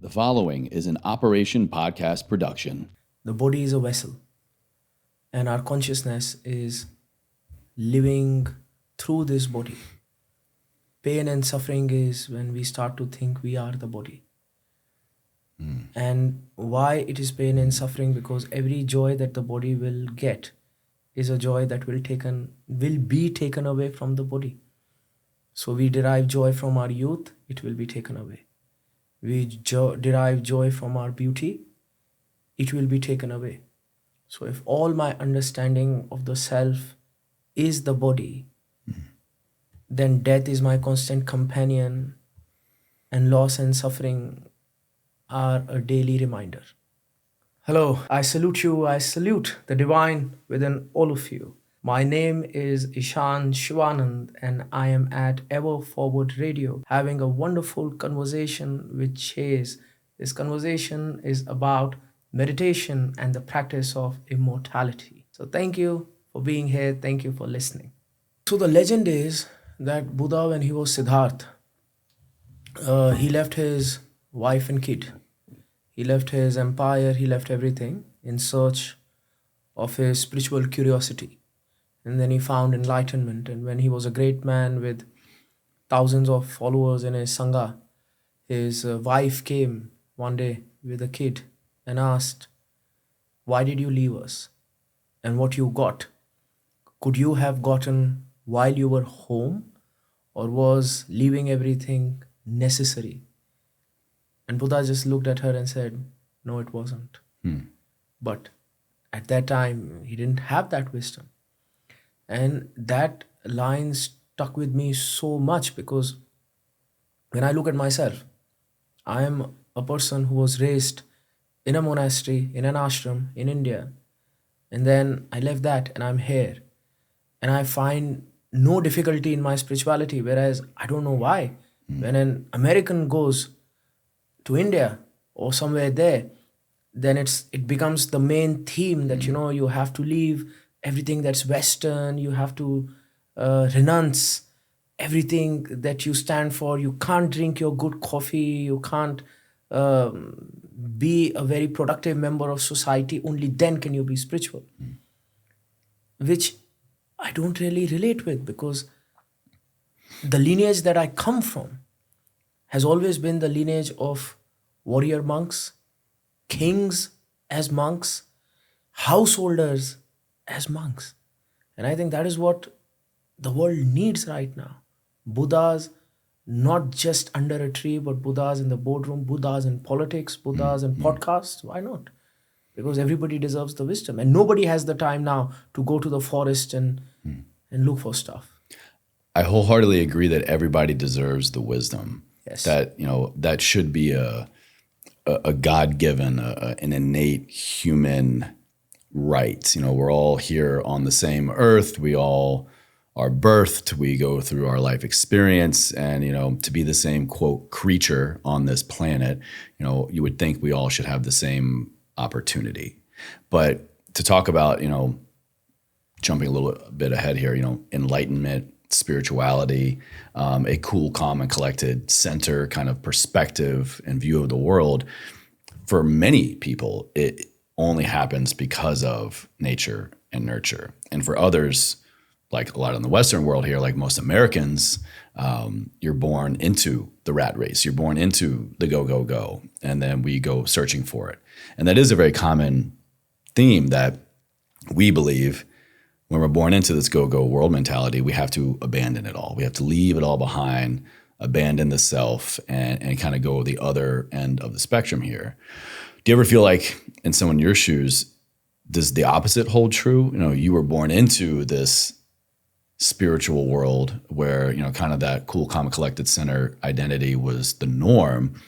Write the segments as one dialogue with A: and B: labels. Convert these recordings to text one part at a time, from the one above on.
A: The following is an Operation Podcast production.
B: The body is a vessel, and our consciousness is living through this body. Pain and suffering is when we start to think we are the body. And why it is pain and suffering? Because every joy that the body will get is a joy that will be taken away from the body. So we derive joy from our youth, it will be taken away. We derive joy from our beauty, it will be taken away. So if all my understanding of the self is the body, then death is my constant companion, and loss and suffering are a daily reminder. Hello, I salute you, I salute the divine within all of you. My name is Ishan Shivanand, and I am at Ever Forward Radio having a wonderful conversation with Chase. This conversation is about meditation and the practice of immortality. So thank you for being here. Thank you for listening. So the legend is that Buddha, when he was Siddhartha, he left his wife and kid. He left his empire, he left everything in search of his spiritual curiosity. And then he found enlightenment. And when he was a great man with thousands of followers in his Sangha, his wife came one day with a kid and asked, "Why did you leave us? And what you got? Could you have gotten while you were home? Or was leaving everything necessary?" And Buddha just looked at her and said, "No, it wasn't." But at that time, he didn't have that wisdom. And that line stuck with me so much because when I look at myself, I am a person who was raised in a monastery, in an ashram in India. And then I left that and I'm here. And I find no difficulty in my spirituality, whereas I don't know why. When an American goes to India or somewhere there, then it becomes the main theme that, you have to leave everything that's Western, you have to renounce everything that you stand for. You can't drink your good coffee, you can't be a very productive member of society, only then can you be spiritual. Which I don't really relate with, because the lineage that I come from has always been the lineage of warrior monks, kings as monks, householders as monks. And I think that is what the world needs right now. Buddhas, not just under a tree, but Buddhas in the boardroom, Buddhas in politics, Buddhas in podcasts. Why not? Because everybody deserves the wisdom. And nobody has the time now to go to the forest and look for stuff.
A: I wholeheartedly agree that everybody deserves the wisdom.
B: Yes.
A: That, that should be a God-given, an innate human right. We're all here on the same earth. We all are birthed. We go through our life experience, and to be the same quote creature on this planet, you would think we all should have the same opportunity. But to talk about, jumping a little bit ahead here, enlightenment, spirituality, a cool, calm, and collected center kind of perspective and view of the world, for many people, it only happens because of nature and nurture. And for others, like a lot in the Western world here, like most Americans, you're born into the rat race. You're born into the go, go, go. And then we go searching for it. And that is a very common theme that we believe when we're born into this go, go world mentality, we have to abandon it all. We have to leave it all behind, abandon the self, and kind of go the other end of the spectrum here. Do you ever feel like in someone in your shoes, does the opposite hold true? You were born into this spiritual world where, kind of that cool, calm, collected center identity was the norm.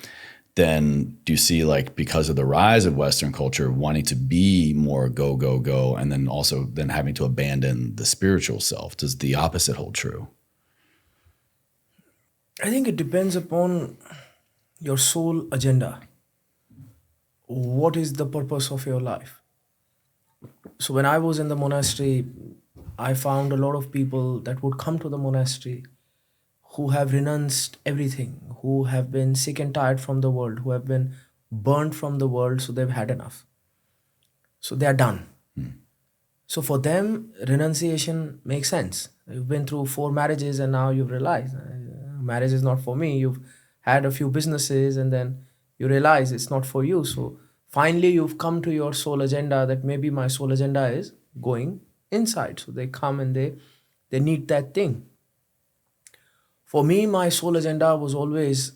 A: Then do you see, like, because of the rise of Western culture, wanting to be more go, go, go, and then also then having to abandon the spiritual self? Does the opposite hold true?
B: I think it depends upon your soul agenda. What is the purpose of your life? So when I was in the monastery, I found a lot of people that would come to the monastery who have renounced everything, who have been sick and tired from the world, who have been burnt from the world, so they've had enough. So they are done. So for them, renunciation makes sense. You've been through 4 marriages and now you've realized marriage is not for me. You've had a few businesses and then you realize it's not for you. So finally, you've come to your soul agenda that maybe my soul agenda is going inside. So they come and they need that thing. For me, my soul agenda was always,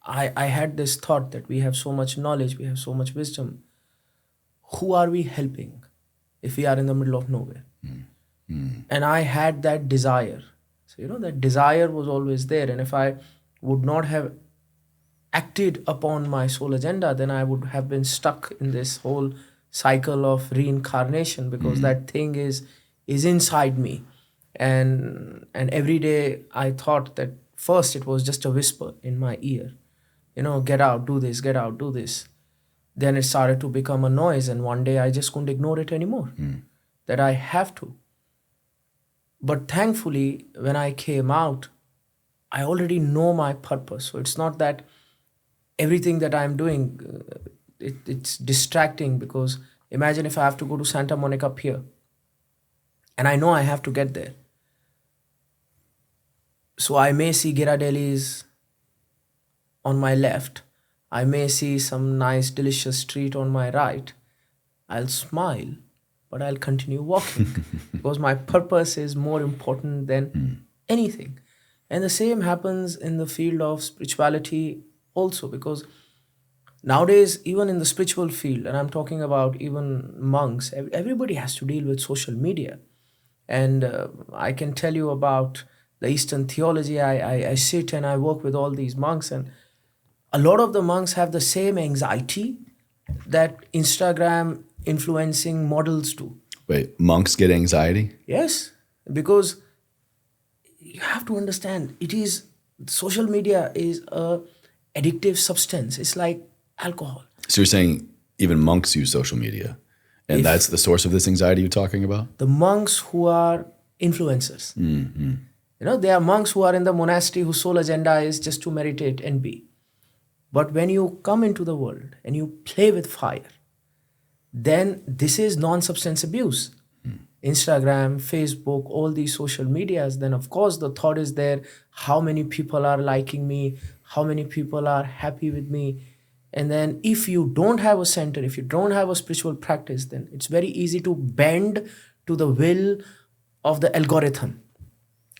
B: I had this thought that we have so much knowledge, we have so much wisdom. Who are we helping if we are in the middle of nowhere? And I had that desire. So, that desire was always there. And if I would not have acted upon my soul agenda, then I would have been stuck in this whole cycle of reincarnation, because that thing is inside me. And every day I thought that first it was just a whisper in my ear, get out, do this, get out, do this. Then it started to become a noise, and one day I just couldn't ignore it anymore, that I have to. But thankfully, when I came out, I already know my purpose. So it's not that everything that I'm doing, it's distracting, because imagine if I have to go to Santa Monica Pier, and I know I have to get there. So I may see Ghirardelli's on my left. I may see some nice, delicious street on my right. I'll smile, but I'll continue walking because my purpose is more important than anything. And the same happens in the field of spirituality also, because nowadays, even in the spiritual field, and I'm talking about even monks, everybody has to deal with social media. And I can tell you about the Eastern theology. I sit and I work with all these monks, and a lot of the monks have the same anxiety that Instagram influencing models do.
A: Wait, monks get anxiety?
B: Yes, because you have to understand, social media is a addictive substance. It's like alcohol.
A: So you're saying even monks use social media, and that's the source of this anxiety you're talking about?
B: The monks who are influencers. They are monks who are in the monastery whose sole agenda is just to meditate and be. But when you come into the world and you play with fire, then this is non-substance abuse. Instagram, Facebook, all these social medias, then of course the thought is there, how many people are liking me, how many people are happy with me. And then if you don't have a center, if you don't have a spiritual practice, then it's very easy to bend to the will of the algorithm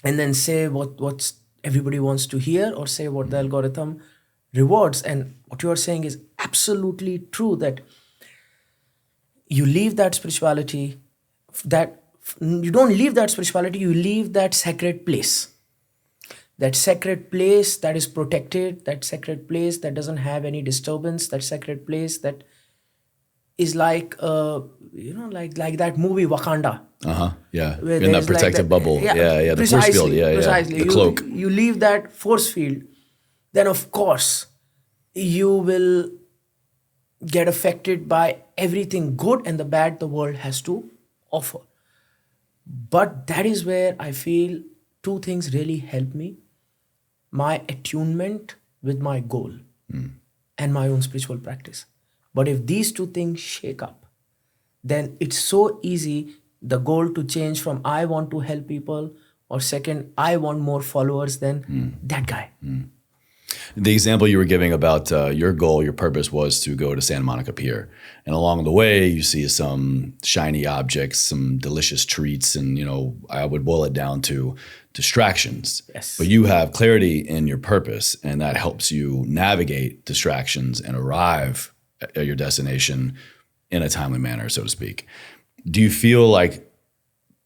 B: and then say what everybody wants to hear, or say what the algorithm rewards. And what you are saying is absolutely true, that you leave that spirituality, that you don't leave that spirituality, you leave that sacred place. That sacred place that is protected, that sacred place that doesn't have any disturbance, that sacred place that is like like that movie Wakanda.
A: Yeah. In that protective bubble. Yeah. The force field. Yeah.
B: Precisely.
A: The cloak.
B: You leave that force field, then of course you will get affected by everything good and the bad the world has to offer. But that is where I feel 2 things really help me: my attunement with my goal and my own spiritual practice. But if these 2 things shake up, then it's so easy the goal to change from I want to help people, or second, I want more followers than that guy.
A: The example you were giving about your goal, your purpose was to go to Santa Monica Pier. And along the way, you see some shiny objects, some delicious treats, and, I would boil it down to distractions.
B: Yes.
A: But you have clarity in your purpose, and that helps you navigate distractions and arrive at your destination in a timely manner, so to speak. Do you feel like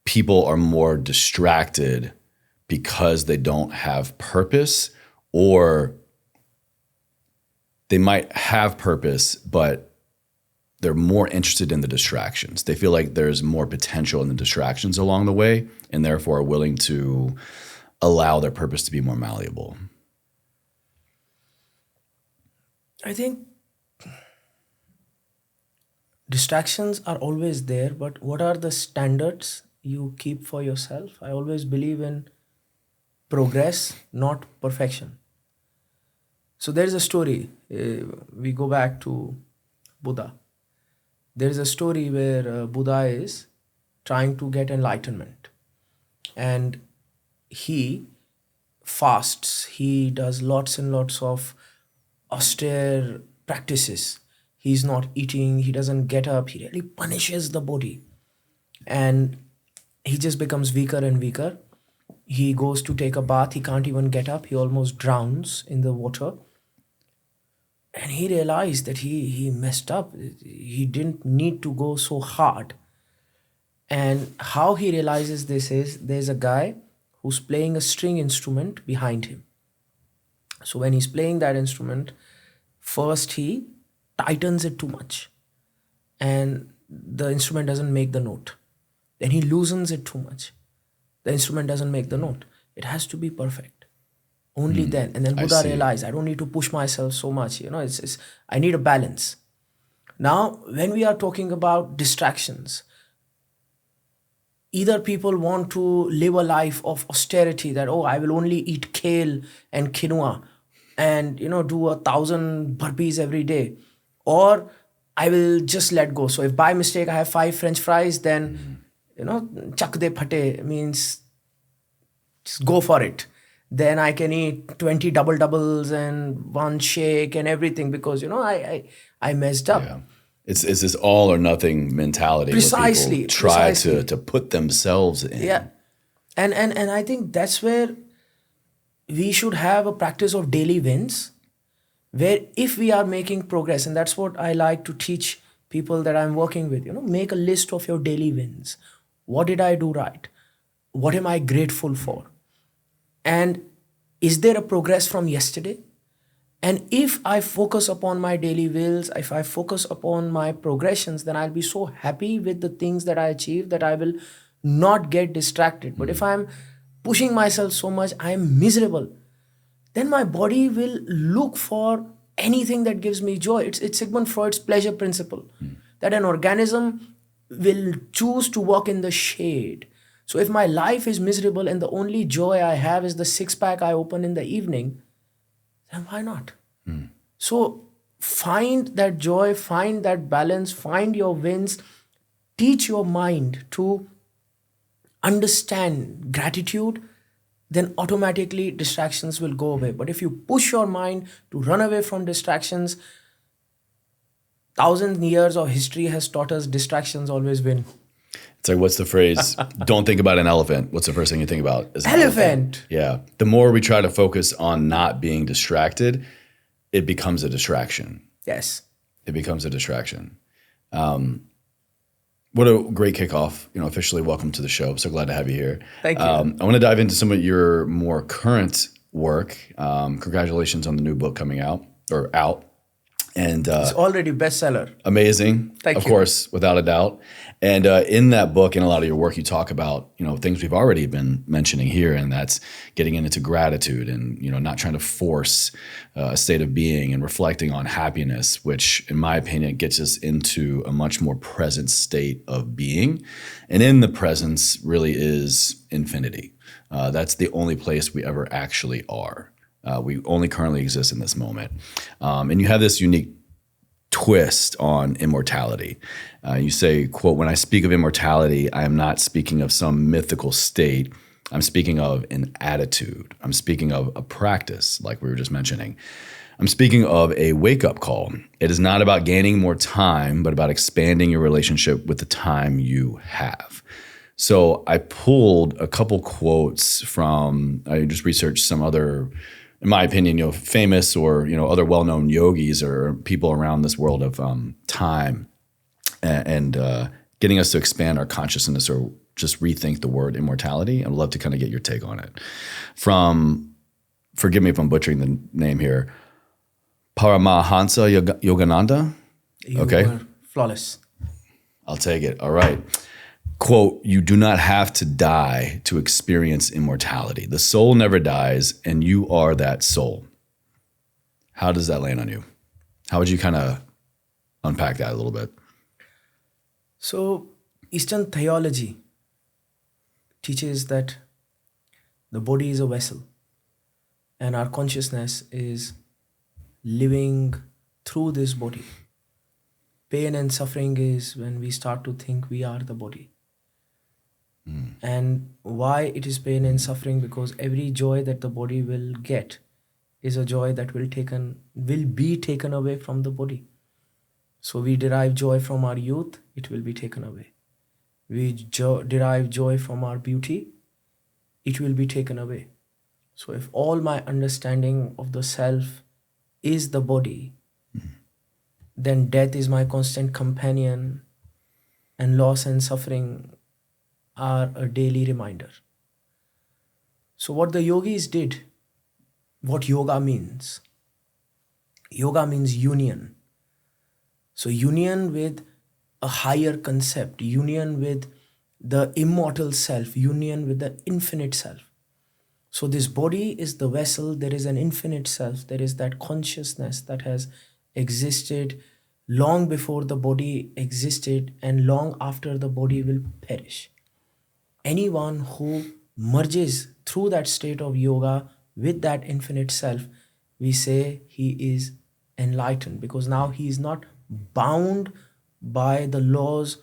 A: people are more distracted because they don't have purpose, or they might have purpose, but they're more interested in the distractions? They feel like there's more potential in the distractions along the way, and therefore are willing to allow their purpose to be more malleable.
B: I think distractions are always there, but what are the standards you keep for yourself? I always believe in progress, not perfection. So there is a story. We go back to Buddha. There is a story where Buddha is trying to get enlightenment, and he fasts. He does lots and lots of austere practices. He's not eating. He doesn't get up. He really punishes the body, and he just becomes weaker and weaker. He goes to take a bath. He can't even get up. He almost drowns in the water. And he realized that he messed up. He didn't need to go so hard. And how he realizes this is there's a guy who's playing a string instrument behind him. So when he's playing that instrument, first he tightens it too much and the instrument doesn't make the note. Then he loosens it too much. The instrument doesn't make the note. It has to be perfect. Only then. And then Buddha realized, I don't need to push myself so much. It's I need a balance. Now, when we are talking about distractions, either people want to live a life of austerity that, I will only eat kale and quinoa and, do 1,000 burpees every day. Or I will just let go. So if by mistake I have 5 French fries, then, chak de phate means just go for it. Then I can eat 20 double doubles and 1 shake and everything because, I messed up.
A: Yeah. It's this all or nothing mentality.
B: Precisely.
A: Where people try to put themselves in.
B: Yeah. And I think that's where we should have a practice of daily wins, where if we are making progress, and that's what I like to teach people that I'm working with, make a list of your daily wins. What did I do right? What am I grateful for? And is there a progress from yesterday? And if I focus upon my daily wills, if I focus upon my progressions, then I'll be so happy with the things that I achieve that I will not get distracted. But if I'm pushing myself so much, I'm miserable, then my body will look for anything that gives me joy. It's Sigmund Freud's pleasure principle, that an organism will choose to walk in the shade. So if my life is miserable and the only joy I have is the 6-pack I open in the evening, then why not? So find that joy, find that balance, find your wins, teach your mind to understand gratitude, then automatically distractions will go away. But if you push your mind to run away from distractions, 1,000 years of history has taught us distractions always win.
A: It's like, what's the phrase? Don't think about an elephant. What's the first thing you think about? Is an
B: Elephant.
A: Yeah. The more we try to focus on not being distracted, it becomes a distraction.
B: Yes.
A: It becomes a distraction. What a great kickoff. Officially welcome to the show. I'm so glad to have you here.
B: Thank you.
A: I want to dive into some of your more current work. Congratulations on the new book coming out. And
B: It's already bestseller.
A: Amazing.
B: Thank
A: of
B: you.
A: course, without a doubt. And in that book and a lot of your work, you talk about, things we've already been mentioning here, and that's getting into gratitude and, not trying to force a state of being and reflecting on happiness, which in my opinion gets us into a much more present state of being. And in the presence really is infinity. That's the only place we ever actually are. We only currently exist in this moment. And you have this unique twist on immortality. You say, quote, "When I speak of immortality, I am not speaking of some mythical state. I'm speaking of an attitude. I'm speaking of a practice, like we were just mentioning. I'm speaking of a wake-up call. It is not about gaining more time, but about expanding your relationship with the time you have." So I pulled a couple quotes from, I just researched some other, in my opinion, famous or, other well-known yogis or people around this world of time and getting us to expand our consciousness or just rethink the word immortality. I'd love to kind of get your take on it. From, forgive me if I'm butchering the name here, Paramahansa Yogananda.
B: You
A: Okay.
B: were flawless.
A: I'll take it. All right. Quote, "You do not have to die to experience immortality. The soul never dies, and you are that soul." How does that land on you? How would you kind of unpack that a little bit?
B: So Eastern theology teaches that The body is a vessel, and our consciousness is living through this body. Pain and suffering is when we start to think we are the body. And why it is pain and suffering? Because every joy that the body will get is a joy that will be taken away from the body. So we derive joy from our youth, it will be taken away. We derive joy from our beauty, it will be taken away. So if all my understanding of the self is the body, then death is my constant companion, and loss and suffering are a daily reminder. So what the yogis did, what yoga means union. So union with a higher concept, union with the immortal self, union with the infinite self. So this body is the vessel, there is an infinite self, there is that consciousness that has existed long before the body existed and long after the body will perish. Anyone who merges through that state of yoga with that infinite self, we say he is enlightened, because now he is not bound by the laws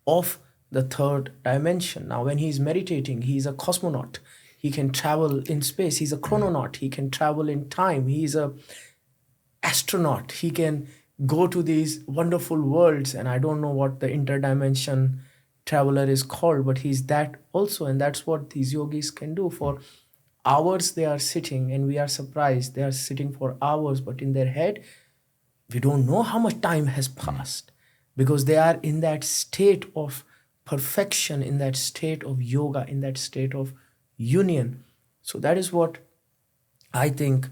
B: of the third dimension. Now when he is meditating, he is a cosmonaut. He can travel in space. He's a chrononaut. He can travel in time. He is a astronaut. He can go to these wonderful worlds, and I don't know what the interdimension traveler is called, but he's that also. And that's what these yogis can do. For hours they are sitting, and we are surprised they are sitting for hours, but in their head we don't know how much time has passed, because they are in that state of perfection, in that state of yoga, in that state of union. So that is what I think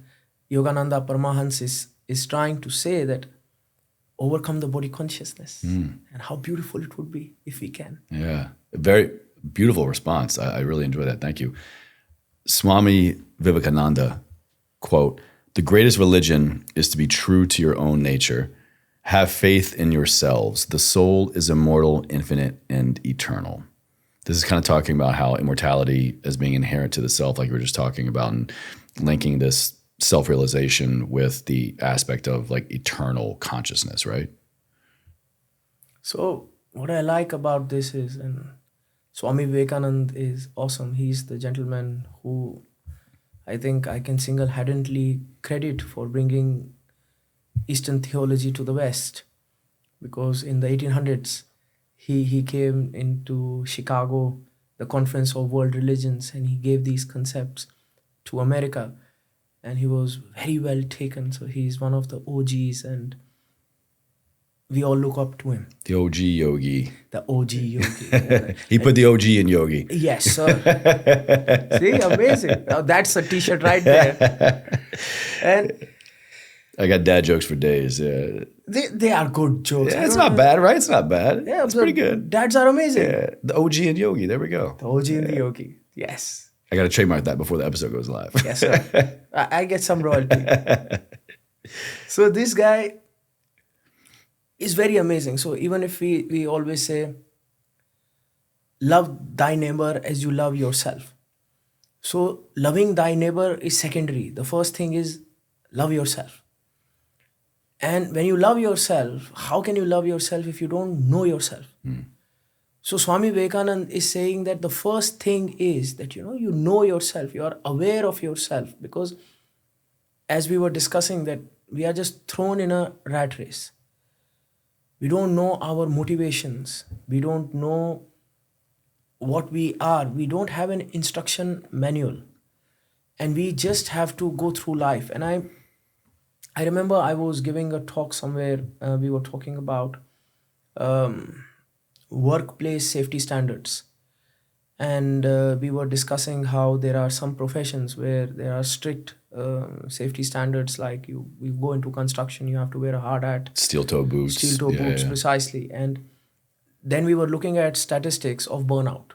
B: Yogananda Paramahansa is trying to say, that overcome the body consciousness. And how beautiful it would be if we can.
A: Yeah, a very beautiful response. I really enjoy that. Thank you. Swami Vivekananda, quote, "The greatest religion is to be true to your own nature. Have faith in yourselves. The soul is immortal, infinite, and eternal." This is kind of talking about how immortality as being inherent to the self, like we were just talking about, and linking this self-realization with the aspect of like eternal consciousness, right?
B: So what I like about this is, and Swami Vivekananda is awesome. He's the gentleman who I think I can single-handedly credit for bringing Eastern theology to the West, because in the 1800s, he came into Chicago, the Conference of World Religions, and he gave these concepts to America, and he was very well taken. So he's one of the OGs, and we all look up to him.
A: The OG Yogi.
B: The OG Yogi.
A: He put the OG in Yogi.
B: Yes, sir. See, amazing. Now that's a t-shirt right there. And
A: I got dad jokes for days. Yeah.
B: they are good jokes.
A: Yeah, it's not bad, right? It's not bad.
B: Yeah,
A: it's pretty good.
B: Dads are amazing.
A: Yeah, the OG and Yogi. There we go.
B: The OG and the Yogi. Yes.
A: I got to trademark that before the episode goes live.
B: Yes, sir. I get some royalty. So this guy is very amazing. So even if we always say, love thy neighbor as you love yourself. So loving thy neighbor is secondary. The first thing is love yourself. And when you love yourself, how can you love yourself if you don't know yourself? So Swami Vivekananda is saying that the first thing is that you know yourself, you are aware of yourself, because as we were discussing that we are just thrown in a rat race. We don't know our motivations. We don't know what we are. We don't have an instruction manual. And we just have to go through life. And I remember I was giving a talk somewhere. We were talking about workplace safety standards. And we were discussing how there are some professions where there are strict safety standards, like you go into construction, you have to wear a hard hat.
A: Steel toe boots.
B: Precisely. And then we were looking at statistics of burnout.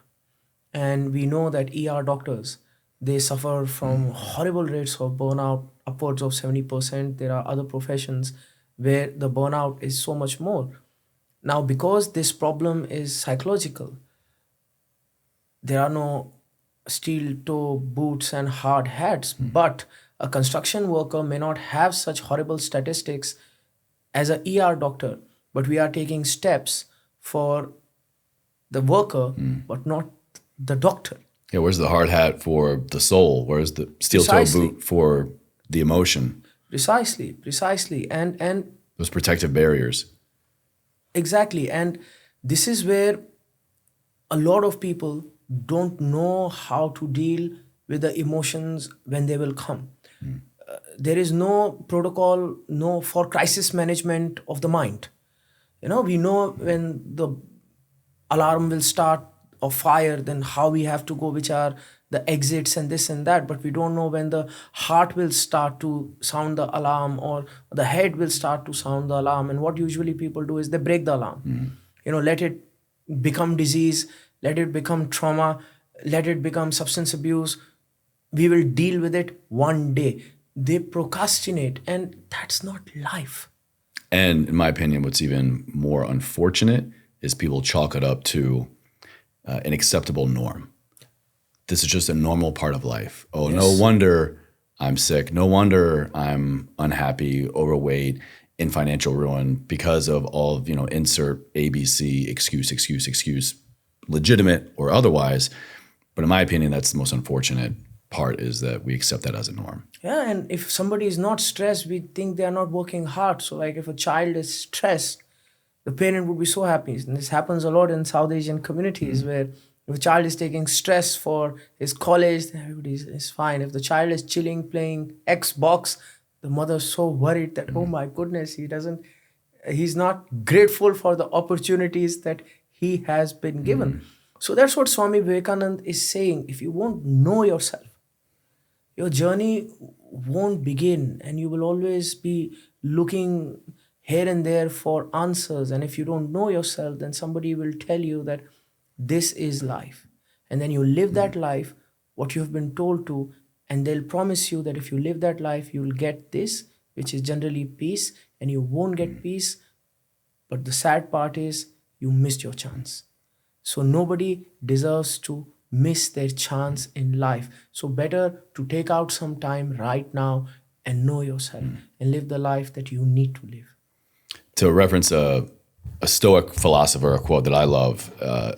B: And we know that ER doctors, they suffer from horrible rates of burnout, upwards of 70%. There are other professions where the burnout is so much more. Now, because this problem is psychological, there are no steel toe boots and hard hats, but a construction worker may not have such horrible statistics as a ER doctor, but we are taking steps for the worker, but not the doctor.
A: Yeah, where's the hard hat for the soul? Where's the steel toe
B: Precisely.
A: boot for the emotion?
B: Precisely. And
A: Those protective barriers.
B: exactly. And this is where a lot of people don't know how to deal with the emotions when they will come. There is no protocol, no for crisis management of the mind. We know when the alarm will start of fire, then how we have to go, which are the exits and this and that, but we don't know when the heart will start to sound the alarm or the head will start to sound the alarm. And what usually people do is they break the alarm. Let it become disease, let it become trauma, let it become substance abuse. We will deal with it one day. They procrastinate, and that's not life.
A: And in my opinion, what's even more unfortunate is people chalk it up to an acceptable norm. This is just a normal part of life. Oh, no wonder I'm sick. No wonder I'm unhappy, overweight, in financial ruin because of all of, insert ABC, excuse, legitimate or otherwise. But in my opinion, that's the most unfortunate part, is that we accept that as a norm.
B: Yeah, and if somebody is not stressed, we think they are not working hard. So like if a child is stressed, the parent would be so happy. And this happens a lot in South Asian communities where if a child is taking stress for his college, then everybody is fine. If the child is chilling, playing Xbox, the mother's so worried that, oh my goodness, he's not grateful for the opportunities that he has been given. So that's what Swami Vivekananda is saying. If you won't know yourself, your journey won't begin, and you will always be looking here and there for answers. And if you don't know yourself, then somebody will tell you that this is life. And then you live that life, what you have been told to, and they'll promise you that if you live that life, you'll get this, which is generally peace, and you won't get peace. But the sad part is you missed your chance. So nobody deserves to miss their chance in life. So better to take out some time right now and know yourself and live the life that you need to live.
A: To reference a Stoic philosopher, a quote that I love,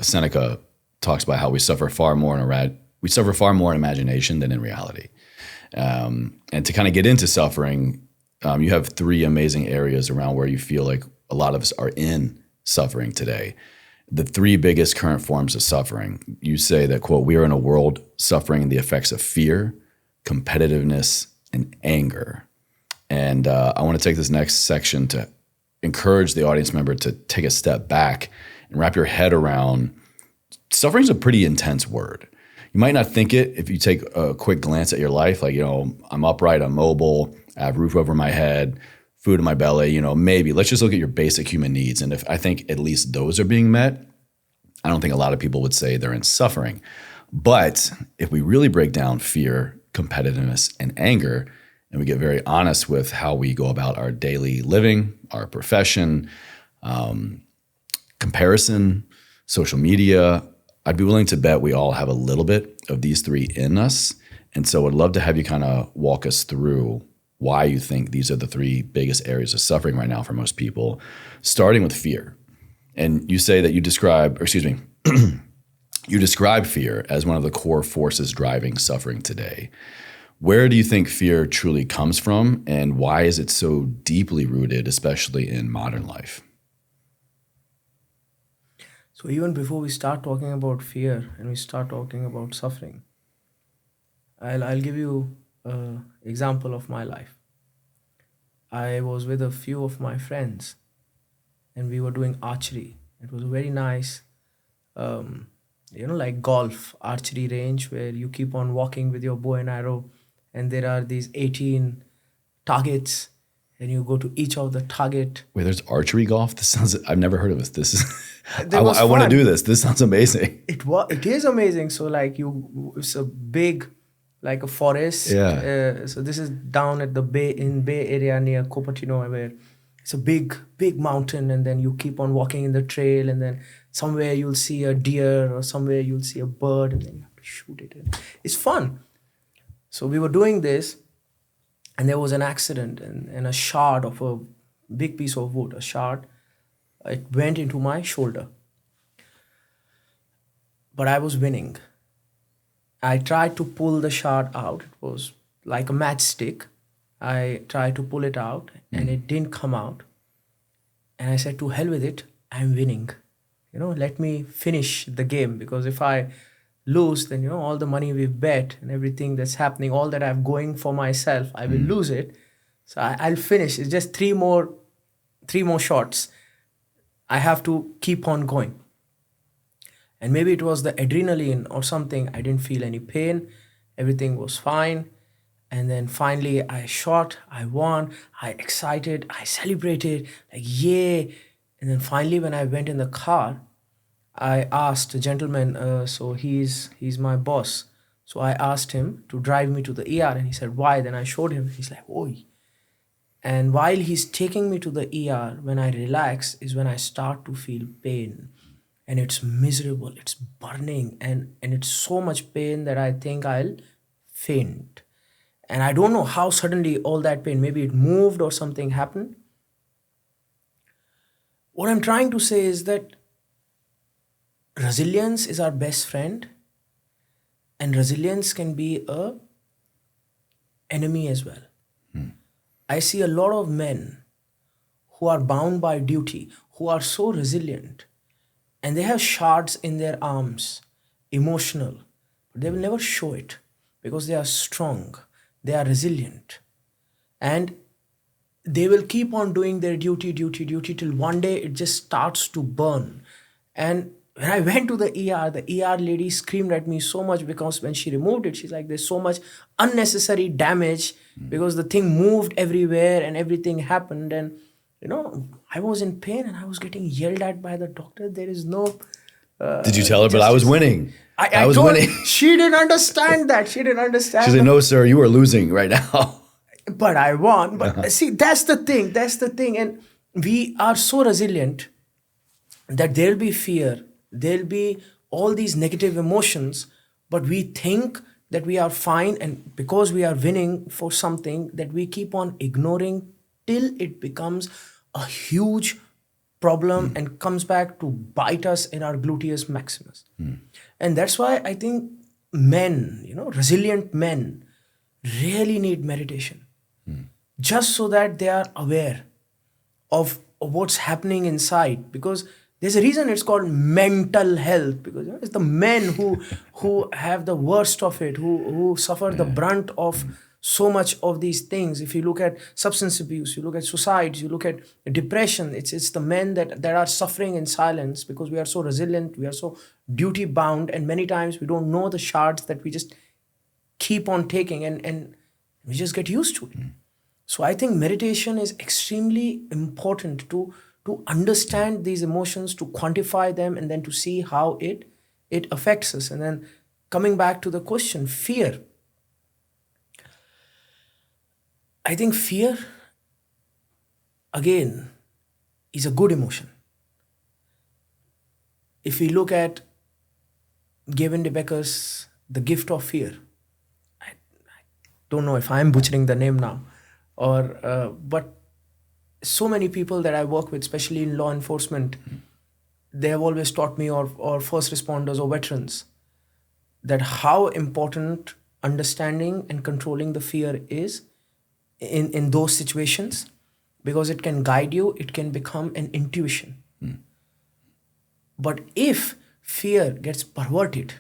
A: Seneca talks about how we suffer far more in imagination than in reality. And to kind of get into suffering, you have three amazing areas around where you feel like a lot of us are in suffering today. The three biggest current forms of suffering. You say that, quote, we are in a world suffering the effects of fear, competitiveness, and anger. And I want to take this next section to encourage the audience member to take a step back and wrap your head around suffering is a pretty intense word. You might not think it if you take a quick glance at your life, like, I'm upright, I'm mobile, I have a roof over my head, food in my belly, maybe. Let's just look at your basic human needs. And if I think at least those are being met, I don't think a lot of people would say they're in suffering. But if we really break down fear, competitiveness, and anger, and we get very honest with how we go about our daily living, our profession, comparison, social media, I'd be willing to bet we all have a little bit of these three in us. And so I'd love to have you kind of walk us through why you think these are the three biggest areas of suffering right now for most people, starting with fear. And you say that you describe fear as one of the core forces driving suffering today. Where do you think fear truly comes from, and why is it so deeply rooted, especially in modern life?
B: So even before we start talking about fear and we start talking about suffering, I'll give you an example of my life. I was with a few of my friends and we were doing archery. It was a very nice, like golf archery range where you keep on walking with your bow and arrow, and there are these 18 targets, and you go to each of the target.
A: Wait, there's archery golf? I've never heard of this. This is,
B: That was
A: I want to
B: fun.
A: do this. This sounds amazing.
B: It is amazing. So like it's a big, like a forest.
A: Yeah.
B: So this is down at the Bay Area near Cupertino, where it's a big mountain, and then you keep on walking in the trail, and then somewhere you'll see a deer or somewhere you'll see a bird, and then you have shoot it. It's fun. So we were doing this, and there was an accident, and a shard of a big piece of wood, it went into my shoulder. But I was winning. I tried to pull the shard out. It was like a matchstick. I tried to pull it out, and it didn't come out. And I said, to hell with it, I'm winning. Let me finish the game, because if I lose, then all the money we've bet and everything that's happening, all that I'm going for myself, I will lose it. So I'll finish. It's just three more shots. I have to keep on going. And maybe it was the adrenaline or something. I didn't feel any pain. Everything was fine. And then finally I shot, I won, I excited, I celebrated, like, yay. And then finally when I went in the car, I asked a gentleman, so he's my boss. So I asked him to drive me to the ER, and he said, why? Then I showed him. He's like, oi. And while he's taking me to the ER, when I relax is when I start to feel pain. And it's miserable, it's burning, and it's so much pain that I think I'll faint. And I don't know how suddenly all that pain, maybe it moved or something happened. What I'm trying to say is that resilience is our best friend, and resilience can be a enemy as well. I see a lot of men who are bound by duty, who are so resilient, and they have shards in their arms, emotional, but they will never show it because they are strong, they are resilient, and they will keep on doing their duty till one day it just starts to burn. And when I went to the ER lady screamed at me so much, because when she removed it, she's like, there's so much unnecessary damage because the thing moved everywhere and everything happened. And I was in pain and I was getting yelled at by the doctor. There is no
A: Did you tell her, but I was winning?
B: I
A: was winning.
B: She didn't understand that. She didn't understand.
A: She said, no, sir, you are losing right now.
B: But I won. But see, that's the thing. And we are so resilient that there'll be fear, there'll be all these negative emotions, but we think that we are fine, and because we are winning for something, that we keep on ignoring till it becomes a huge problem and comes back to bite us in our gluteus maximus. And that's why I think men, resilient men really need meditation, just so that they are aware of what's happening inside. Because there's a reason it's called mental health, because it's the men who have the worst of it, who suffer the brunt of so much of these things. If you look at substance abuse, you look at suicides, you look at depression, it's the men that are suffering in silence, because we are so resilient, we are so duty bound, and many times we don't know the shards that we just keep on taking, and we just get used to it. So I think meditation is extremely important to understand these emotions, to quantify them, and then to see how it affects us. And then coming back to the question, fear. I think fear, again, is a good emotion. If we look at Gavin de Becker's The Gift of Fear, I don't know if I'm butchering the name now, but so many people that I work with, especially in law enforcement, they have always taught me, or first responders or veterans, that how important understanding and controlling the fear is in those situations, because it can guide you, it can become an intuition. But if fear gets perverted,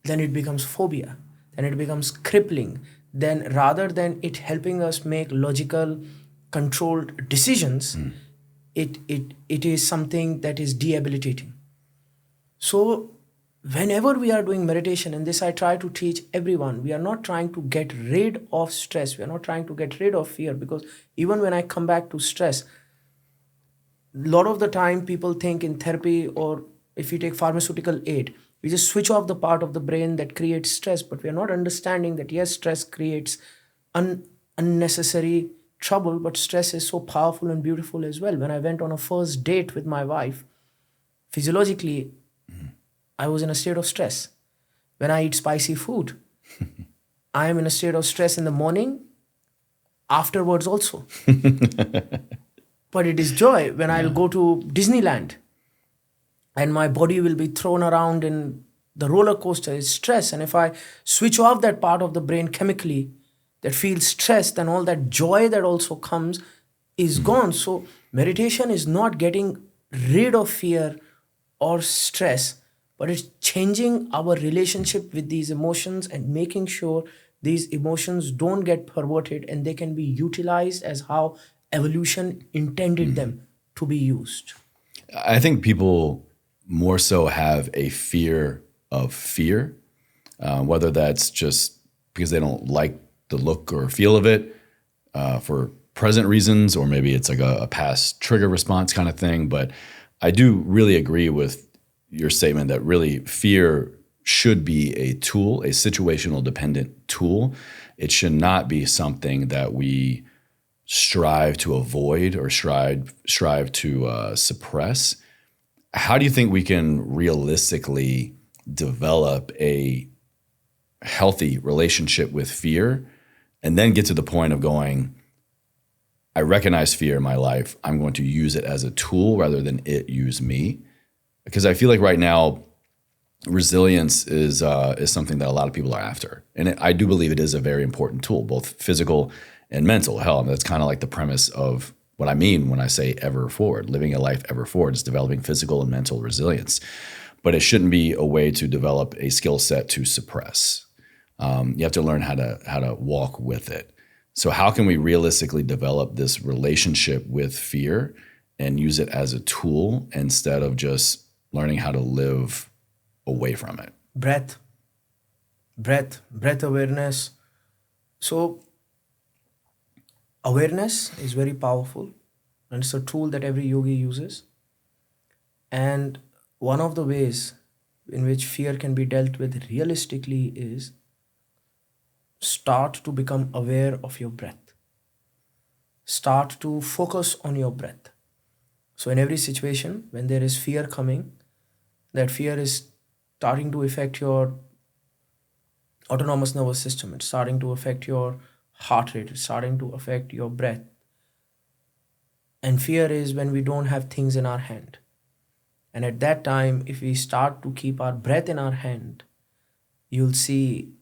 B: then it becomes phobia, then it becomes crippling. Then rather than it helping us make logical, controlled decisions, it is something that is debilitating. So whenever we are doing meditation, and this I try to teach everyone, we are not trying to get rid of stress, we are not trying to get rid of fear, because even when I come back to stress, a lot of the time people think in therapy, or if you take pharmaceutical aid, we just switch off the part of the brain that creates stress, but we are not understanding that yes, stress creates unnecessary trouble, but stress is so powerful and beautiful as well. When I went on a first date with my wife, physiologically, I was in a state of stress. when I eat spicy food. I am in a state of stress in the morning, afterwards also. But it is joy when I'll go to Disneyland and my body will be thrown around in the roller coaster is stress. And if I switch off that part of the brain chemically that feels stress, then all that joy that also comes is gone. So meditation is not getting rid of fear or stress, but it's changing our relationship with these emotions and making sure these emotions don't get perverted and they can be utilized as how evolution intended them to be used.
A: I think people more so have a fear of fear, whether that's just because they don't like the look or feel of it for present reasons, or maybe it's like a past trigger response kind of thing. But I do really agree with your statement that really fear should be a tool, a situational dependent tool. It should not be something that we strive to avoid or strive to suppress. How do you think we can realistically develop a healthy relationship with fear and then get to the point of going, I recognize fear in my life. I'm going to use it as a tool rather than it use me? Because I feel like right now, resilience is something that a lot of people are after. And I do believe it is a very important tool, both physical and mental. Hell, that's kind of like the premise of what I mean when I say ever forward. Living a life ever forward is developing physical and mental resilience. But it shouldn't be a way to develop a skill set to suppress. You have to learn how to walk with it. So how can we realistically develop this relationship with fear and use it as a tool instead of just learning how to live away from it?
B: Breath awareness. So awareness is very powerful and it's a tool that every yogi uses. And one of the ways in which fear can be dealt with realistically is start to become aware of your breath. Start to focus on your breath. So in every situation, when there is fear coming, that fear is starting to affect your autonomous nervous system. It's starting to affect your heart rate. It's starting to affect your breath. And fear is when we don't have things in our hand. And at that time, if we start to keep our breath in our hand, you'll see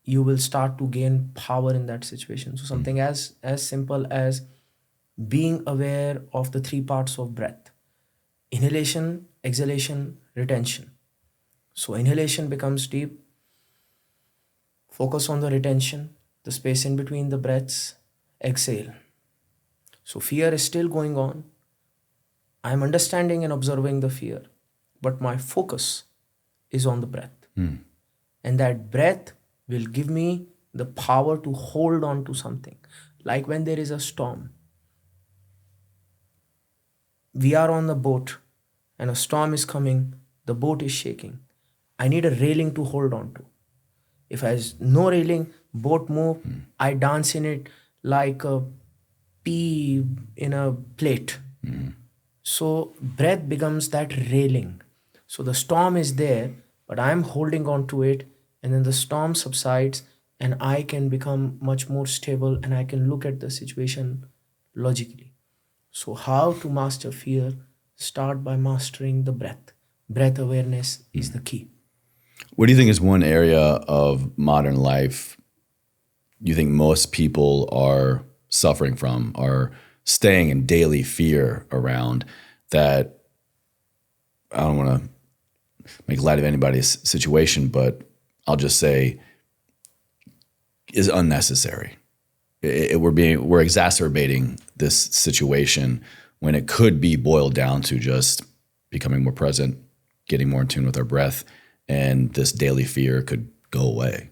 B: you will start to gain power in that situation. So something as simple as being aware of the three parts of breath: inhalation, exhalation, retention. So inhalation becomes deep. Focus on the retention, the space in between the breaths. Exhale. So fear is still going on. I'm understanding and observing the fear, but my focus is on the breath. And that breath will give me the power to hold on to something. Like when there is a storm, we are on the boat and a storm is coming, the boat is shaking. I need a railing to hold on to. If there's no railing, boat move, I dance in it like a pea in a plate. So breath becomes that railing. So the storm is there, but I'm holding on to it, and then the storm subsides and I can become much more stable and I can look at the situation logically. So how to master fear? Start by mastering the breath. Breath awareness is the key.
A: What do you think is one area of modern life you think most people are suffering from, are staying in daily fear around, that I don't want to make light of anybody's situation, but I'll just say is unnecessary? We're exacerbating this situation when it could be boiled down to just becoming more present, getting more in tune with our breath, and this daily fear could go away.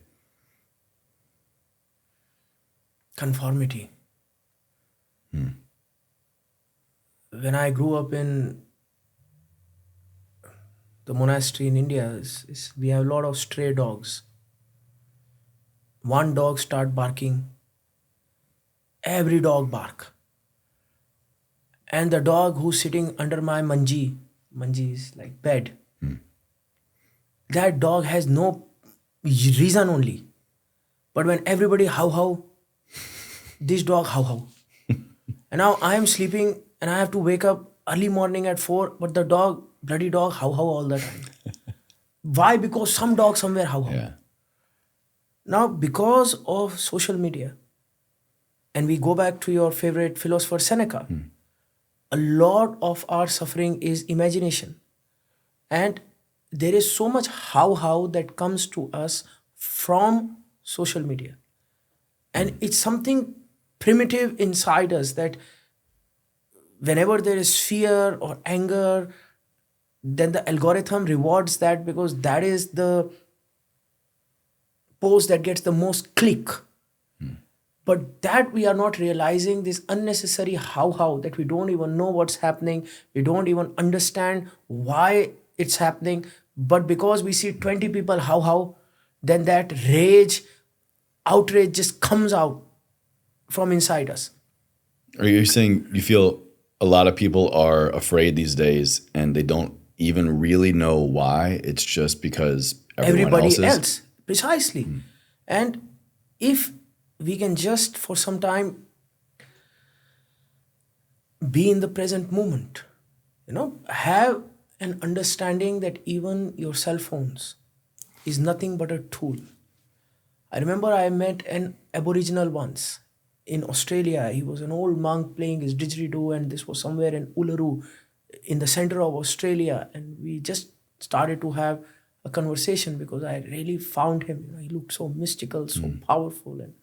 B: Conformity. When I grew up in the monastery in India, we have a lot of stray dogs. One dog start barking, every dog bark. And the dog who's sitting under my manji is like bed, that dog has no reason only. But when everybody how, this dog how. And now I am sleeping and I have to wake up early morning at 4, but the dog, bloody dog, how all the time. Why? Because some dog somewhere how.
A: Yeah.
B: Now, because of social media, and we go back to your favorite philosopher Seneca, a lot of our suffering is imagination. And there is so much how that comes to us from social media. And it's something primitive inside us that whenever there is fear or anger, then the algorithm rewards that because that is the post that gets the most click. But that we are not realizing this unnecessary how that we don't even know what's happening. We don't even understand why it's happening. But because we see 20 people how, then that rage, outrage just comes out from inside us.
A: Are you saying you feel a lot of people are afraid these days and they don't even really know why? It's just because everyone
B: Everybody
A: else is?
B: else. Precisely. And if we can just for some time be in the present moment, have an understanding that even your cell phones is nothing but a tool. I remember I met an Aboriginal once in Australia. He was an old monk playing his didgeridoo, and this was somewhere in Uluru, in the center of Australia. And we just started to have a conversation because I really found him. He looked so mystical, so powerful, and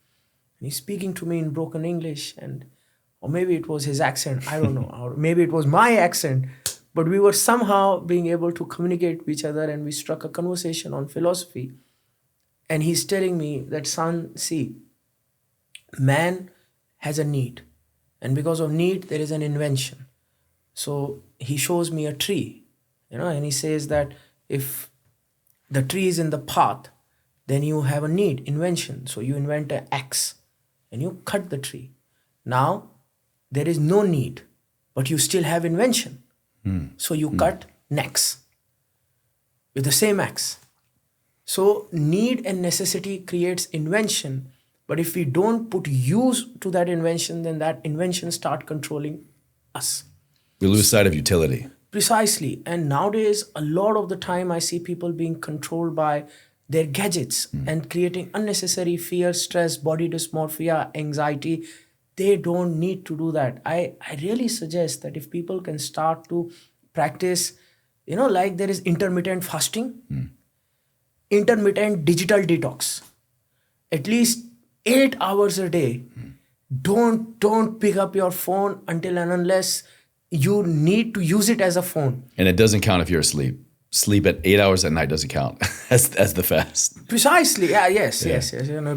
B: he's speaking to me in broken English, or maybe it was his accent. I don't know, or maybe it was my accent. But we were somehow being able to communicate with each other, and we struck a conversation on philosophy. And he's telling me that, son, see, man has a need. And because of need, there is an invention. So he shows me a tree, and he says that if the tree is in the path, then you have a need, invention. So you invent an axe and you cut the tree. Now, there is no need, but you still have invention. So you cut next with the same axe. So need and necessity creates invention. But if we don't put use to that invention, then that invention start controlling us.
A: We lose sight of utility.
B: Precisely. And nowadays, a lot of the time I see people being controlled by their gadgets and creating unnecessary fear, stress, body dysmorphia, anxiety. They don't need to do that. I really suggest that if people can start to practice, like there is intermittent fasting, intermittent digital detox, at least 8 hours a day. Don't pick up your phone until and unless you need to use it as a phone.
A: And it doesn't count if you're asleep. Sleep at 8 hours at night doesn't count as the fast.
B: Precisely. Yeah, yes.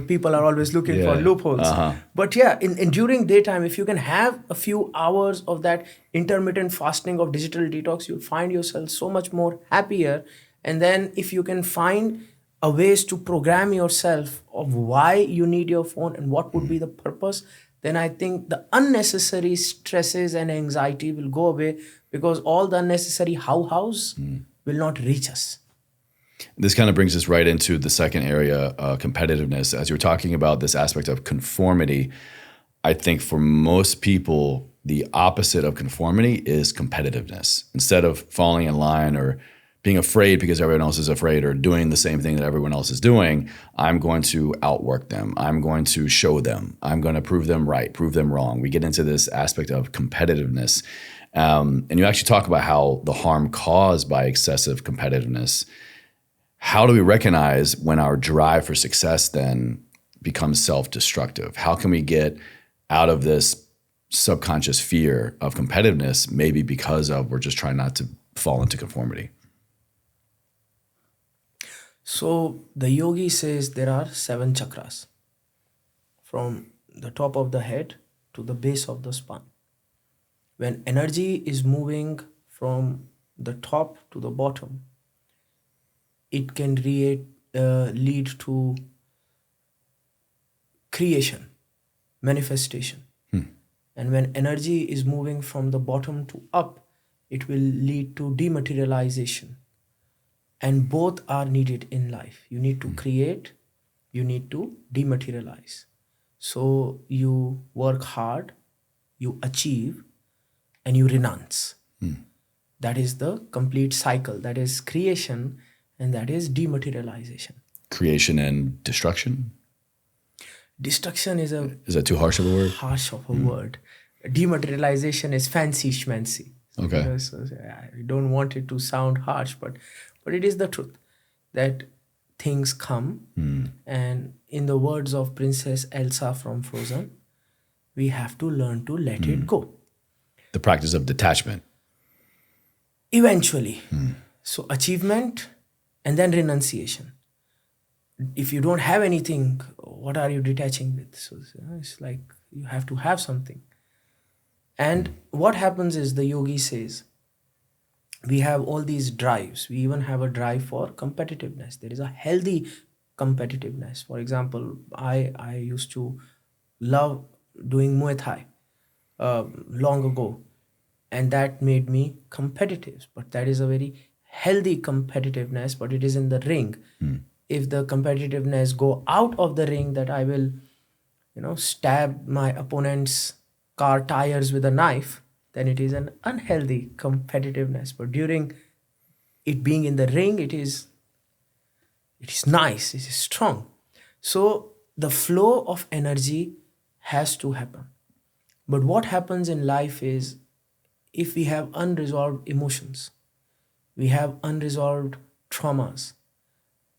B: People are always looking for loopholes. But in during daytime, if you can have a few hours of that intermittent fasting of digital detox, you'll find yourself so much more happier. And then if you can find a ways to program yourself of why you need your phone and what would be the purpose, then I think the unnecessary stresses and anxiety will go away because all the unnecessary hows will not reach us.
A: This kind of brings us right into the second area, competitiveness. As you're talking about this aspect of conformity, I think for most people, the opposite of conformity is competitiveness. Instead of falling in line or being afraid because everyone else is afraid or doing the same thing that everyone else is doing, I'm going to outwork them. I'm going to show them. I'm going to prove them right, prove them wrong. We get into this aspect of competitiveness. And you actually talk about how the harm caused by excessive competitiveness. How do we recognize when our drive for success then becomes self-destructive? How can we get out of this subconscious fear of competitiveness, maybe because of we're just trying not to fall into conformity?
B: So the yogi says there are 7 chakras from the top of the head to the base of the spine. When energy is moving from the top to the bottom, it can lead to creation, manifestation. And when energy is moving from the bottom to up, it will lead to dematerialization. And both are needed in life. You need to create, you need to dematerialize. So you work hard, you achieve, and you renounce. That is the complete cycle. That is creation, and that is dematerialization.
A: Creation and destruction?
B: Destruction is a
A: Is that too harsh of a word?
B: harsh of a word. Dematerialization is fancy schmancy.
A: Okay.
B: So I don't want it to sound harsh, but it is the truth that things come, and in the words of Princess Elsa from Frozen, we have to learn to let it go.
A: The practice of detachment.
B: Eventually. So achievement and then renunciation. If you don't have anything, what are you detaching with? So it's like you have to have something. And what happens is, the yogi says, we have all these drives. We even have a drive for competitiveness. There is a healthy competitiveness. For example, I used to love doing Muay Thai long ago, and that made me competitive. But that is a very healthy competitiveness, but it is in the ring. If the competitiveness go out of the ring, that I will, stab my opponent's car tires with a knife, then it is an unhealthy competitiveness. But during it being in the ring, it is nice, it is strong. So the flow of energy has to happen. But what happens in life is, if we have unresolved emotions, we have unresolved traumas,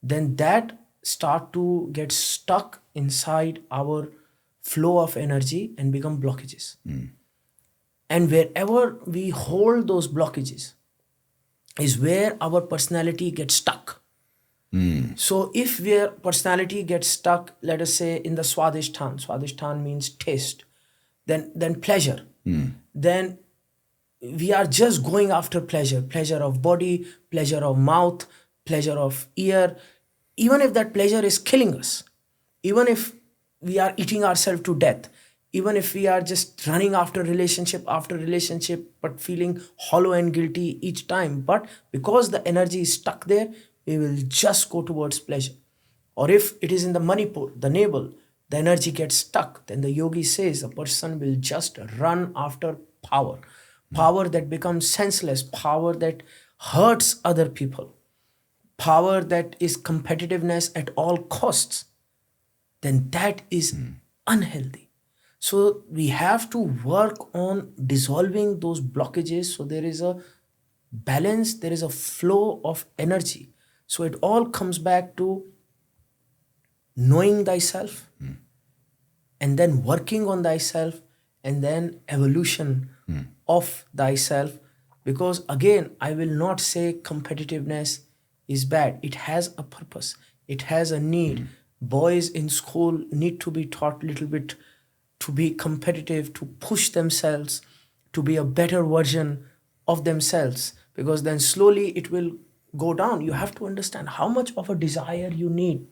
B: then that start to get stuck inside our flow of energy and become blockages. And wherever we hold those blockages is where our personality gets stuck. So if your personality gets stuck, let us say in the Swadhisthana means taste, then pleasure, then we are just going after pleasure of body, pleasure of mouth, pleasure of ear, even if that pleasure is killing us, even if we are eating ourselves to death, even if we are just running after relationship after relationship, but feeling hollow and guilty each time. But because the energy is stuck there, we will just go towards pleasure. Or if it is in the Manipur, the navel, the energy gets stuck, then the yogi says a person will just run after power. Power that becomes senseless, power that hurts other people, power that is competitiveness at all costs, then that is unhealthy. So we have to work on dissolving those blockages, so there is a balance, there is a flow of energy. So it all comes back to knowing thyself, and then working on thyself, and then evolution of thyself. Because again, I will not say competitiveness is bad. It has a purpose, it has a need. Boys in school need to be taught a little bit to be competitive, to push themselves, to be a better version of themselves, because then slowly it will go down. You have to understand how much of a desire you need.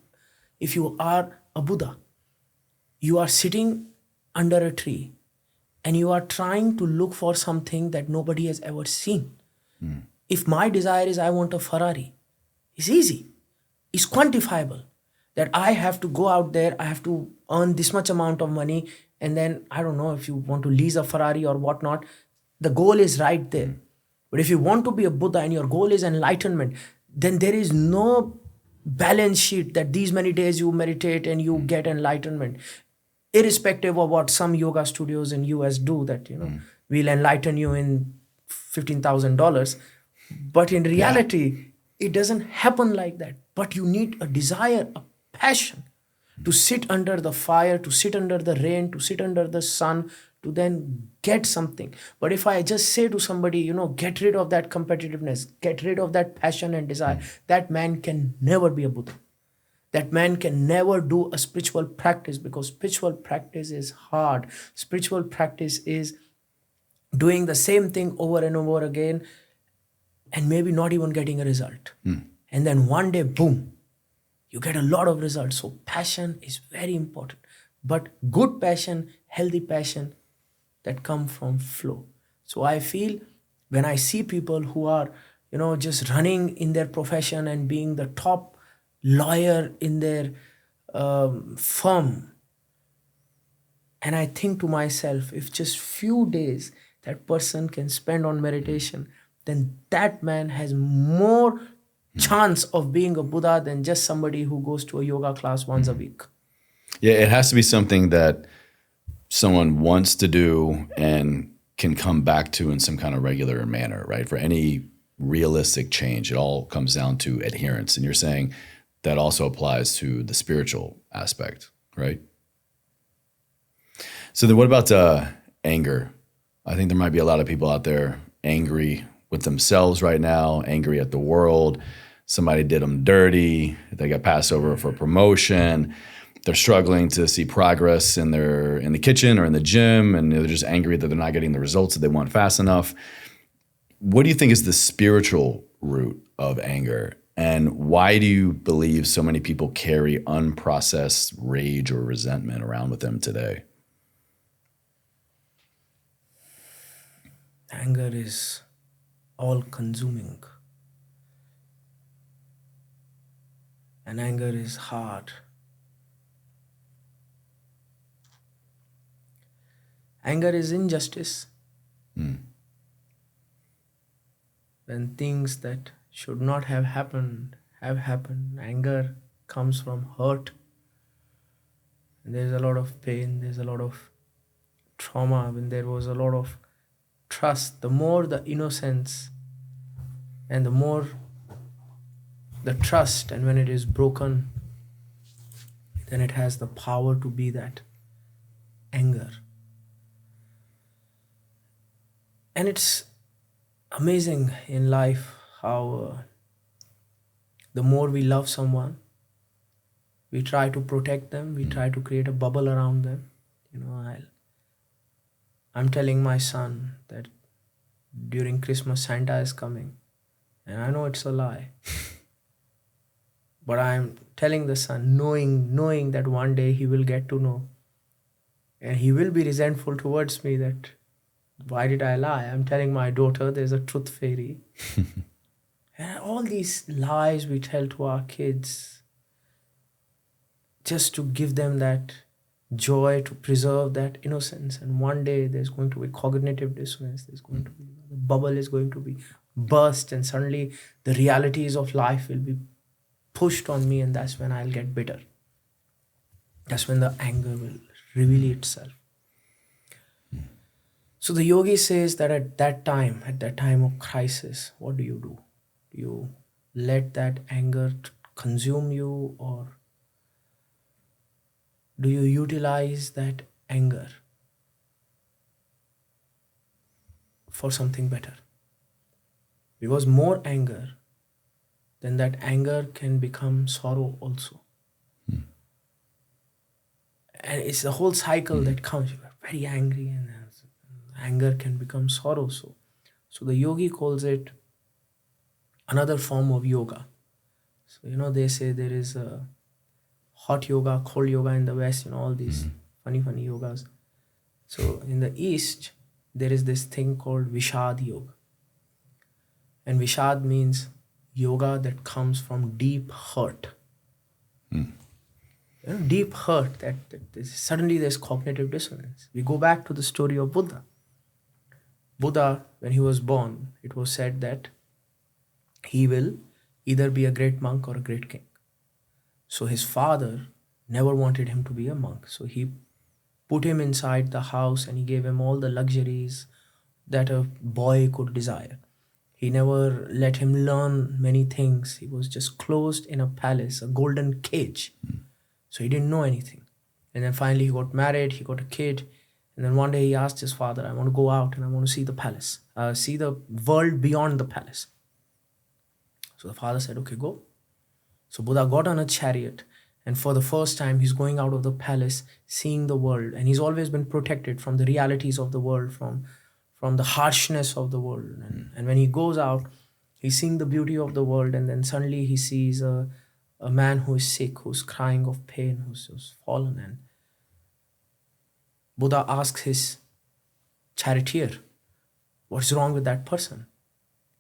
B: If you are a Buddha, you are sitting under a tree and you are trying to look for something that nobody has ever seen. If my desire is I want a Ferrari, it's easy, it's quantifiable, that I have to go out there, I have to earn this much amount of money, and then I don't know if you want to lease a Ferrari or whatnot, the goal is right there. But if you want to be a Buddha and your goal is enlightenment, then there is no balance sheet that these many days you meditate and you get enlightenment. Irrespective of what some yoga studios in US do, that we'll enlighten you in $15,000, but in reality it doesn't happen like that. But you need a desire, a passion, to sit under the fire, to sit under the rain, to sit under the sun, to then get something. But if I just say to somebody, get rid of that competitiveness, get rid of that passion and desire, that man can never be a Buddha. That man can never do a spiritual practice, because spiritual practice is hard. Spiritual practice is doing the same thing over and over again and maybe not even getting a result. And then one day, boom, you get a lot of results. So passion is very important. But good passion, healthy passion that come from flow. So I feel when I see people who are just running in their profession and being the top lawyer in their firm. And I think to myself, if just few days that person can spend on meditation, then that man has more chance of being a Buddha than just somebody who goes to a yoga class once a week.
A: Yeah, it has to be something that someone wants to do and can come back to in some kind of regular manner, right? For any realistic change, it all comes down to adherence. And you're saying that also applies to the spiritual aspect, right? So then what about anger? I think there might be a lot of people out there angry with themselves right now, angry at the world. Somebody did them dirty. They got passed over for promotion. They're struggling to see progress in the kitchen or in the gym, and they're just angry that they're not getting the results that they want fast enough. What do you think is the spiritual root of anger? And why do you believe so many people carry unprocessed rage or resentment around with them today?
B: Anger is all consuming. And anger is hard. Anger is injustice. When things that should not have happened have happened. Anger comes from hurt. And there's a lot of pain, there's a lot of trauma, when there was a lot of trust. The more the innocence and the more the trust, and when it is broken, then it has the power to be that anger. And it's amazing in life how the more we love someone, we try to protect them, we try to create a bubble around them. I'm telling my son that during Christmas Santa is coming, and I know it's a lie. But I'm telling the son, knowing that one day he will get to know, and he will be resentful towards me that why did I lie? I'm telling my daughter there's a truth fairy. And all these lies we tell to our kids just to give them that joy, to preserve that innocence. And one day there's going to be cognitive dissonance, the bubble is going to be burst, and suddenly the realities of life will be pushed on me, and that's when I'll get bitter. That's when the anger will reveal itself. So the yogi says that at that time of crisis, what do? Do you let that anger consume you, or do you utilize that anger for something better? Because more anger, then that anger can become sorrow also. And it's the whole cycle that comes. You are very angry, and anger can become sorrow. So the yogi calls it another form of yoga. So they say there is a hot yoga, cold yoga in the West, all these funny yogas. So in the East, there is this thing called Vishad yoga. And Vishad means yoga that comes from deep hurt. Deep hurt, that suddenly there's cognitive dissonance. We go back to the story of Buddha. Buddha, when he was born, it was said that he will either be a great monk or a great king. So his father never wanted him to be a monk. So he put him inside the house and he gave him all the luxuries that a boy could desire. He never let him learn many things. He was just closed in a palace, a golden cage. So he didn't know anything. And then finally he got married, he got a kid. And then one day he asked his father, I want to go out and I want to see the palace, see the world beyond the palace. So the father said, okay, go. So Buddha got on a chariot, and for the first time he's going out of the palace, seeing the world. And he's always been protected from the realities of the world, from the harshness of the world. And when he goes out, he's seeing the beauty of the world, and then suddenly he sees a man who is sick, who's crying of pain, who's fallen. And Buddha asks his charioteer, what's wrong with that person?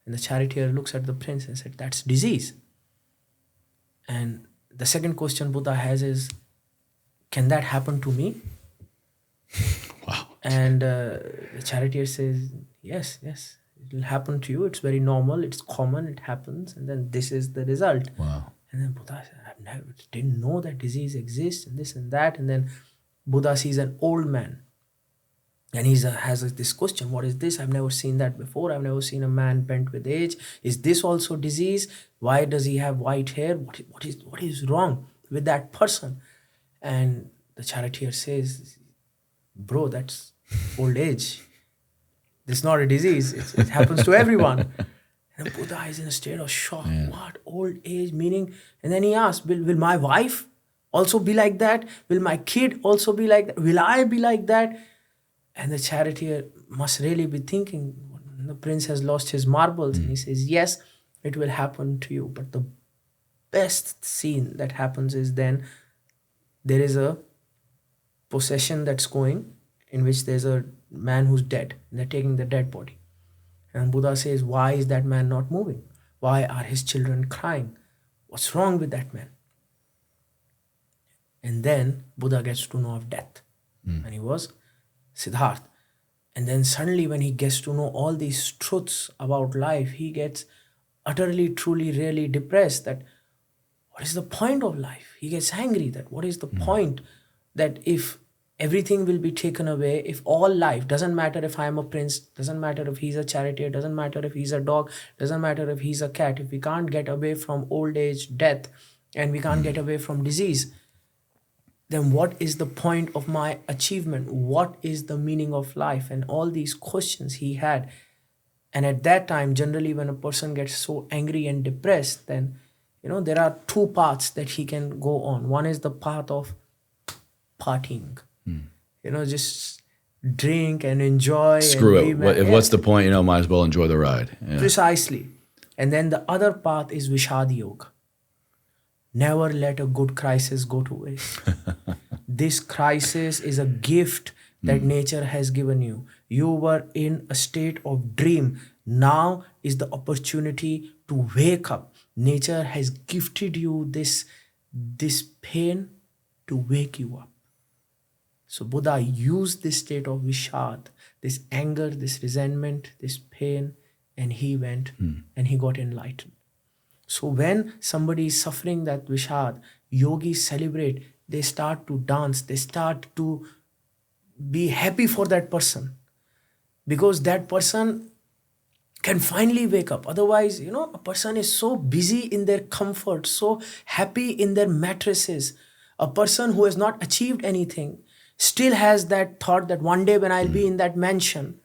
B: And the charioteer looks at the prince and said, that's disease. And the second question Buddha has is, can that happen to me?
A: Wow.
B: And the charioteer says, yes, it will happen to you. It's very normal. It's common. It happens. And then this is the result.
A: Wow.
B: And then Buddha said, didn't know that disease exists and this and that. And then Buddha sees an old man. And he has this question, what is this? I've never seen that before. I've never seen a man bent with age. Is this also disease? Why does he have white hair? What is wrong with that person? And the charioteer says, bro, that's old age. This is not a disease. It happens to everyone. And Buddha is in a state of shock.
A: Yeah.
B: What? Old age meaning? And then he asks, will my wife also be like that? Will my kid also be like that? Will I be like that? And the charioteer must really be thinking, the prince has lost his marbles. And he says, yes, it will happen to you. But the best scene that happens is then there is a procession that's going in which there's a man who's dead. And they're taking the dead body. And Buddha says, why is that man not moving? Why are his children crying? What's wrong with that man? And then Buddha gets to know of death. And he was Siddhartha. And then suddenly when he gets to know all these truths about life, he gets utterly, truly, really depressed that what is the point of life? He gets angry that what is the point that if everything will be taken away, if all life, doesn't matter if I am a prince, doesn't matter if he's a charioteer, doesn't matter if he's a dog, doesn't matter if he's a cat, if we can't get away from old age, death, and we can't get away from disease, then what is the point of my achievement? What is the meaning of life? And all these questions he had. And at that time, generally when a person gets so angry and depressed, then, there are two paths that he can go on. One is the path of partying. Just drink and enjoy.
A: Screw
B: and
A: it. What's the point? Might as well enjoy the ride. Yeah.
B: Precisely. And then the other path is Vishad Yoga. Never let a good crisis go to waste. This crisis is a gift that nature has given you. You were in a state of dream. Now is the opportunity to wake up. Nature has gifted you this pain to wake you up. So Buddha used this state of Vishad, this anger, this resentment, this pain, and he went and he got enlightened. So when somebody is suffering that Vishad, yogis celebrate, they start to dance, they start to be happy for that person because that person can finally wake up. Otherwise, a person is so busy in their comfort, so happy in their mattresses. A person who has not achieved anything still has that thought that one day when I'll be in that mansion,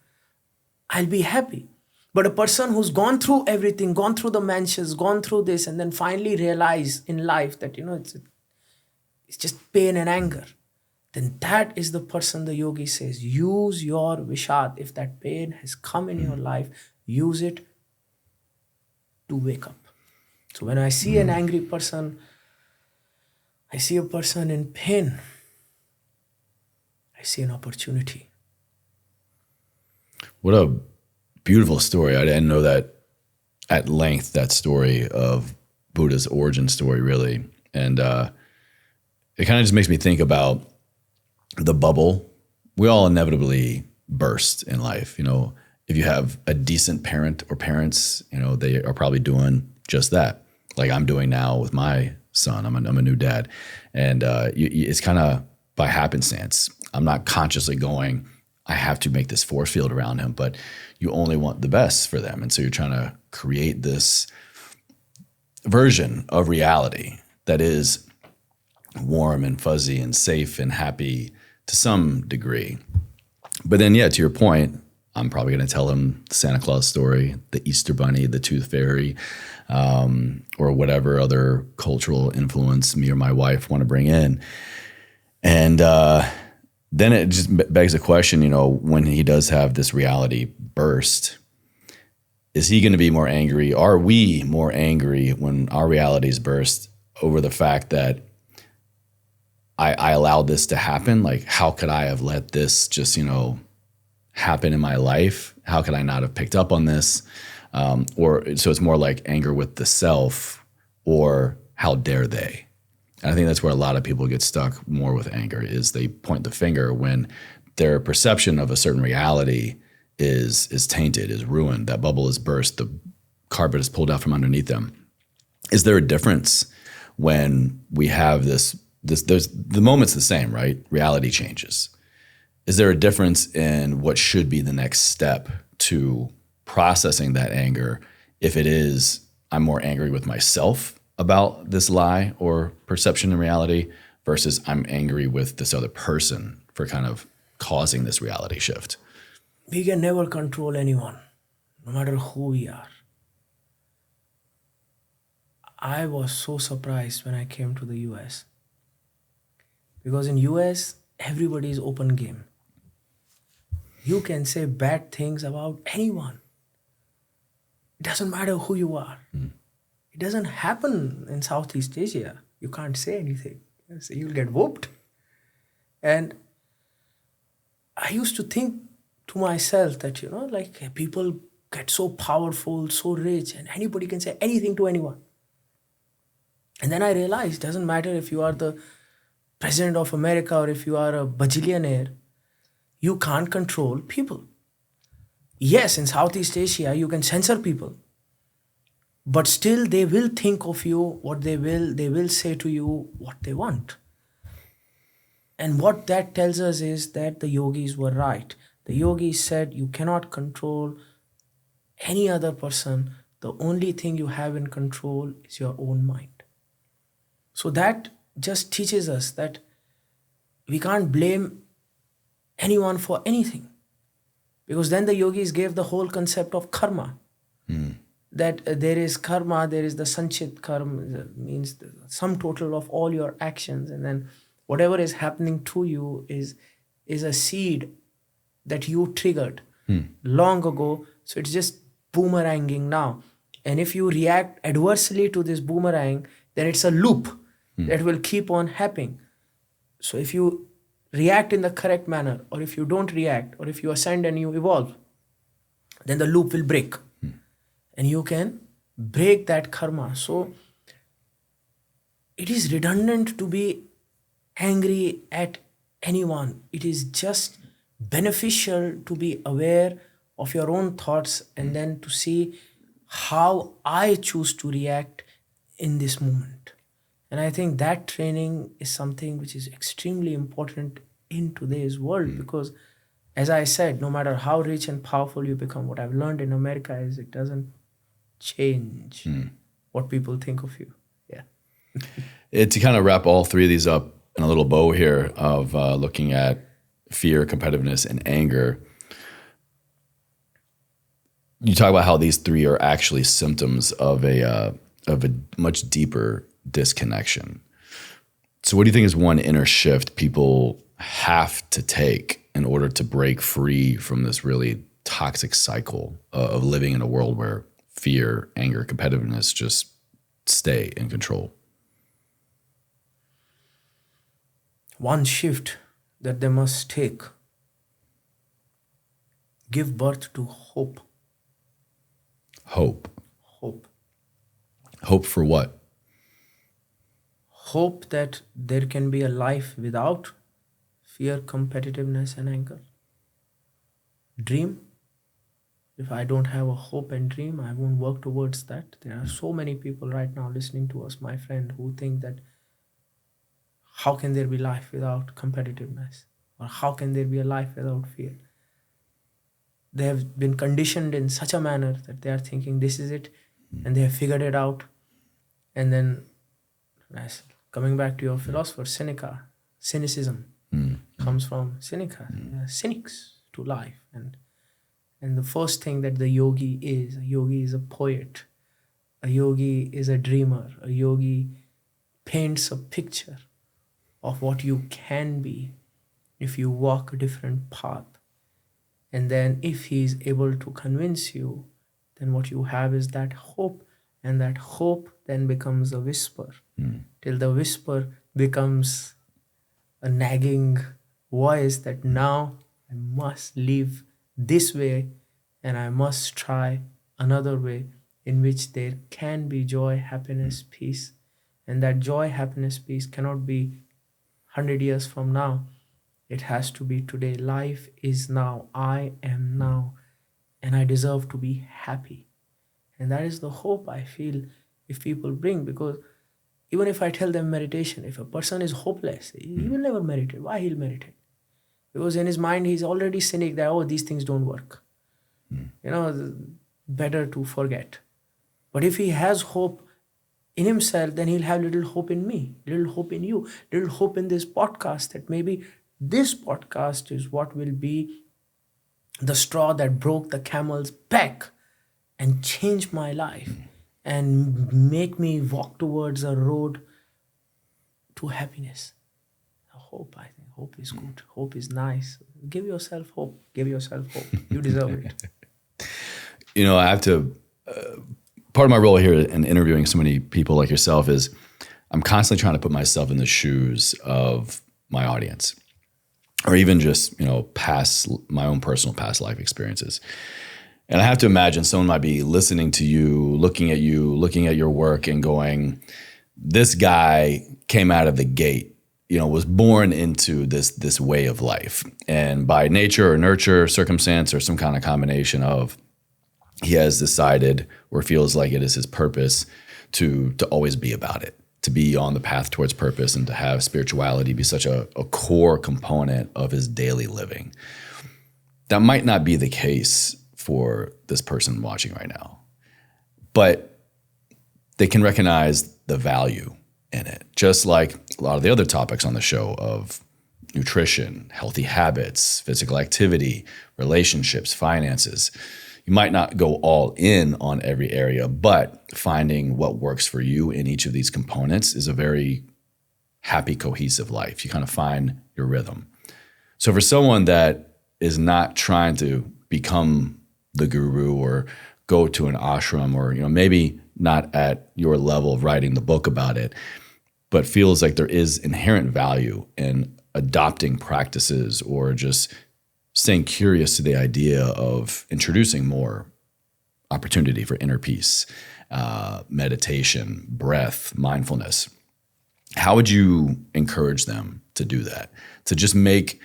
B: I'll be happy. But a person who's gone through everything, gone through the mansions, gone through this, and then finally realize in life that, it's just pain and anger, then that is the person the yogi says, use your Vishad. If that pain has come in your life, use it to wake up. So when I see an angry person, I see a person in pain, I see an opportunity.
A: What a beautiful story. I didn't know that at length, that story of Buddha's origin story, really. And it kind of just makes me think about the bubble. We all inevitably burst in life. If you have a decent parent or parents, they are probably doing just that. Like I'm doing now with my son. I'm a new dad. And it's kind of by happenstance. I'm not consciously going, I have to make this force field around him, but you only want the best for them. And so you're trying to create this version of reality that is warm and fuzzy and safe and happy to some degree. But then, to your point, I'm probably going to tell him the Santa Claus story, the Easter Bunny, the Tooth Fairy, or whatever other cultural influence me or my wife want to bring in. And then it just begs the question, when he does have this reality burst, is he going to be more angry? Are we more angry when our realities burst over the fact that I allowed this to happen? Like, how could I have let this just, happen in my life? How could I not have picked up on this? Or so it's more like anger with the self, or how dare they. And I think that's where a lot of people get stuck more with anger, is they point the finger when their perception of a certain reality is tainted, is ruined. That bubble is burst, the carpet is pulled out from underneath them. Is there a difference when we have this there's the moment's the same, right? Reality changes. Is there a difference in what should be the next step to processing that anger, if it is I'm more angry with myself about this lie or perception in reality versus I'm angry with this other person for kind of causing this reality shift?
B: We can never control anyone, no matter who we are. I was so surprised when I came to the US, because in US everybody is open game. You can say bad things about anyone. It doesn't matter who you are. It doesn't happen in Southeast Asia. You can't say anything. So you'll get whooped. And I used to think to myself that, like people get so powerful, so rich, and anybody can say anything to anyone. And then I realized it doesn't matter if you are the president of America or if you are a bajillionaire, you can't control people. Yes, in Southeast Asia, you can censor people, but still they will think of you what they will say to you what they want. And what that tells us is that the yogis were right. The yogis said you cannot control any other person. The only thing you have in control is your own mind. So that just teaches us that we can't blame anyone for anything. Because then the yogis gave the whole concept of karma. That there is karma, there is the sanchit karma, means the sum total of all your actions. And then whatever is happening to you is a seed that you triggered long ago. So it's just boomeranging now. And if you react adversely to this boomerang, then it's a loop that will keep on happening. So if you react in the correct manner, or if you don't react, or if you ascend and you evolve, then the loop will break. And you can break that karma. So it is redundant to be angry at anyone. It is just beneficial to be aware of your own thoughts and then to see how I choose to react in this moment. And I think that training is something which is extremely important in today's world, because as I said, no matter how rich and powerful you become, what I've learned in America is it doesn't change what people think of you. Yeah.
A: To kind of wrap all three of these up in a little bow here of looking at fear, competitiveness, and anger, you talk about how these three are actually symptoms of a much deeper disconnection. So what do you think is one inner shift people have to take in order to break free from this really toxic cycle of living in a world where fear, anger, competitiveness just stay in control?
B: One shift that they must take: give birth to hope.
A: Hope.
B: Hope.
A: Hope for what?
B: Hope that there can be a life without fear, competitiveness, and anger. Dream. If I don't have a hope and dream, I won't work towards that. There are so many people right now listening to us, my friend, who think that how can there be life without competitiveness? Or how can there be a life without fear? They have been conditioned in such a manner that they are thinking this is it, and they have figured it out. And then, coming back to your philosopher, cynicism comes from cynics to life. And the first thing that a yogi is a poet. A yogi is a dreamer. A yogi paints a picture of what you can be if you walk a different path. And then if he is able to convince you, then what you have is that hope. And that hope then becomes a whisper, till the whisper becomes a nagging voice that now I must live this way and I must try another way in which there can be joy, happiness, peace. And that joy, happiness, peace cannot be 100 years from now. It has to be today. Life is now. I am now. And I deserve to be happy. And that is the hope I feel if people bring. Because even if I tell them meditation, if a person is hopeless, he will never meditate. Why he'll meditate? Because in his mind, he's already cynic that, oh, these things don't work. Better to forget. But if he has hope in himself, then he'll have little hope in me, little hope in you, little hope in this podcast, that maybe this podcast is what will be the straw that broke the camel's back and change my life and make me walk towards a road to happiness. Hope, I think hope is good. Hope is nice. Give yourself hope. Give yourself hope. You deserve it.
A: I have to, part of my role here in interviewing so many people like yourself is I'm constantly trying to put myself in the shoes of my audience, or even just, my own personal past life experiences. And I have to imagine someone might be listening to you, looking at your work and going, this guy came out of the gate, was born into this way of life. And by nature or nurture, circumstance, or some kind of combination of, he has decided, or feels like it is his purpose to always be about it, to be on the path towards purpose, and to have spirituality be such a core component of his daily living. That might not be the case for this person watching right now, but they can recognize the value in it. Just like a lot of the other topics on the show of nutrition, healthy habits, physical activity, relationships, finances. You might not go all in on every area, but finding what works for you in each of these components is a very happy, cohesive life. You kind of find your rhythm. So for someone that is not trying to become the guru or go to an ashram, or maybe not at your level of writing the book about it, but feels like there is inherent value in adopting practices or just staying curious to the idea of introducing more opportunity for inner peace, meditation, breath, mindfulness. How would you encourage them to do that? To just make,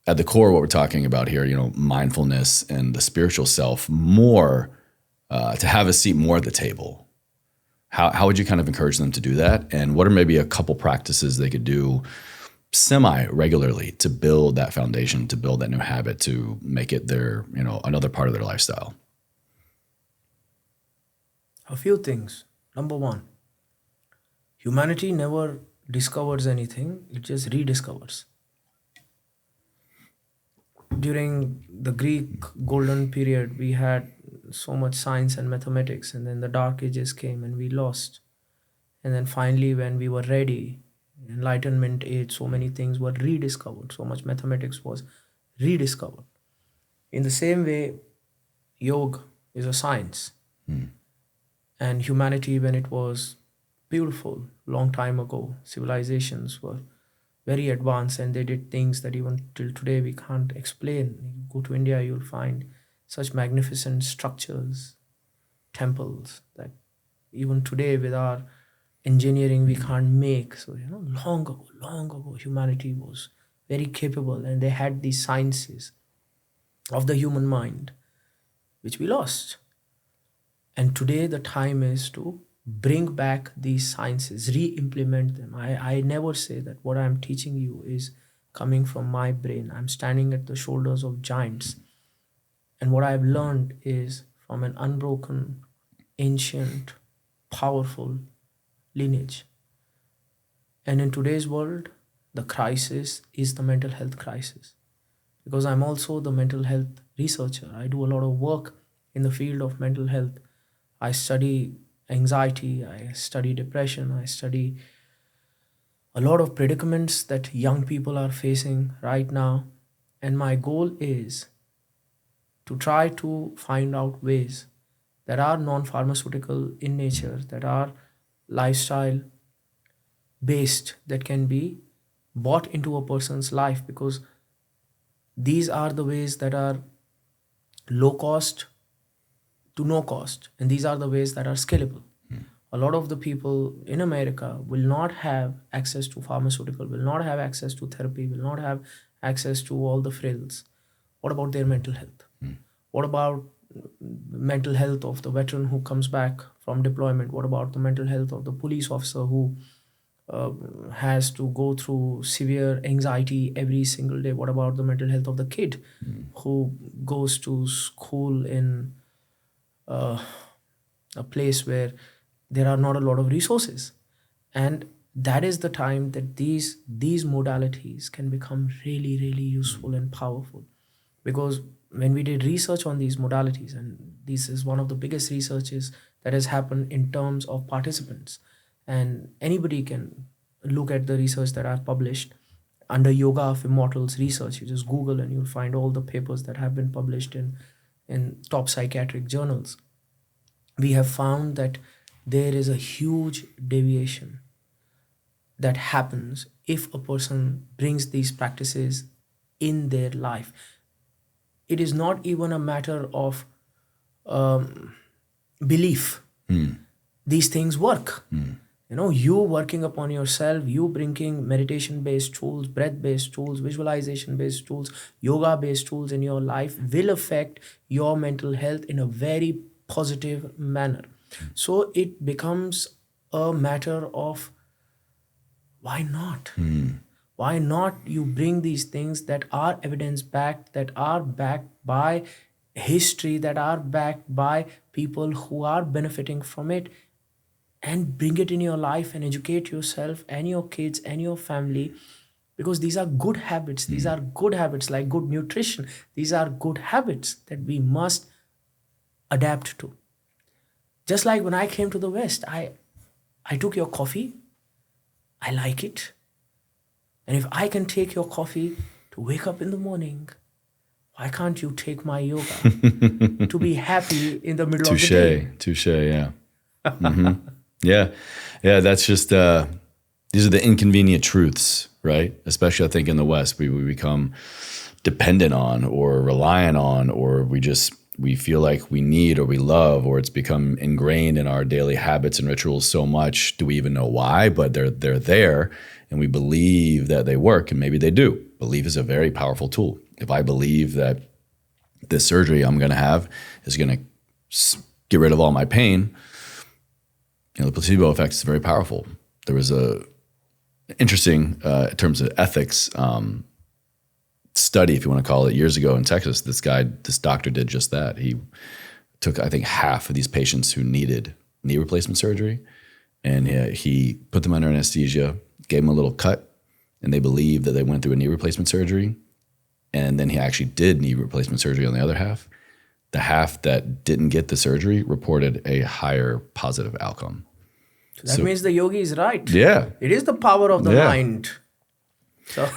A: at the core of what we're talking about here, mindfulness and the spiritual self more, to have a seat more at the table. How would you kind of encourage them to do that? And what are maybe a couple practices they could do semi-regularly to build that foundation, to build that new habit, to make it their, another part of their lifestyle?
B: A few things. Number one, humanity never discovers anything, it just rediscovers. During the Greek golden period, we had so much science and mathematics, and then the dark ages came and we lost. And then finally, when we were ready, Enlightenment age, so many things were rediscovered. So much mathematics was rediscovered. In the same way, yoga is a science. And humanity, when it was beautiful, long time ago, civilizations were very advanced and they did things that even till today we can't explain. You go to India, you'll find such magnificent structures, temples, that even today with our engineering we can't make. So, long ago, humanity was very capable and they had these sciences of the human mind, which we lost. And today the time is to bring back these sciences, re-implement them. I never say that what I'm teaching you is coming from my brain. I'm standing at the shoulders of giants. And what I've learned is from an unbroken, ancient, powerful lineage. And in today's world, the crisis is the mental health crisis. Because I'm also the mental health researcher. I do a lot of work in the field of mental health. I study anxiety, I study depression, I study a lot of predicaments that young people are facing right now. And my goal is to try to find out ways that are non-pharmaceutical in nature, that are lifestyle based, that can be bought into a person's life, because these are the ways that are low cost, to no cost. And these are the ways that are scalable. A lot of the people in America will not have access to pharmaceutical, will not have access to therapy, will not have access to all the frills. What about their mental health? What about mental health of the veteran who comes back from deployment? What about the mental health of the police officer who has to go through severe anxiety every single day? What about the mental health of the kid who goes to school in uh, a place where there are not a lot of resources? And that is the time that these modalities can become really, really useful and powerful. Because when we did research on these modalities, and this is one of the biggest researches that has happened in terms of participants, and anybody can look at the research that I've published under Yoga of Immortals research. You just Google and you'll find all the papers that have been published in top psychiatric journals. We have found that there is a huge deviation that happens if a person brings these practices in their life. It is not even a matter of belief. These things work. You working upon yourself, you bringing meditation-based tools, breath-based tools, visualization-based tools, yoga-based tools in your life will affect your mental health in a very positive manner. So it becomes a matter of why not? Why not you bring these things that are evidence-backed, that are backed by history, that are backed by people who are benefiting from it, and bring it in your life and educate yourself and your kids and your family, because these are good habits. These are good habits like good nutrition. These are good habits that we must adapt to. Just like when I came to the West, I took your coffee. I like it. And if I can take your coffee to wake up in the morning, why can't you take my yoga to be happy in the middle of the day?
A: Touche, yeah. Yeah. That's just these are the inconvenient truths, right? Especially I think in the West, we become dependent on or reliant on, or we feel like we need or we love, or it's become ingrained in our daily habits and rituals so much. Do we even know why? But they're there, and we believe that they work, and maybe they do. Belief is a very powerful tool. If I believe that this surgery I'm going to have is going to get rid of all my pain, the placebo effect is very powerful. There was a interesting, in terms of ethics, study, if you want to call it, years ago in Texas. This doctor did just that. He took, I think, half of these patients who needed knee replacement surgery, and he put them under anesthesia, gave them a little cut, and they believed that they went through a knee replacement surgery. And then he actually did knee replacement surgery on the other half. The half that didn't get the surgery reported a higher positive outcome.
B: That means the yogi is right.
A: Yeah.
B: It is the power of the mind. So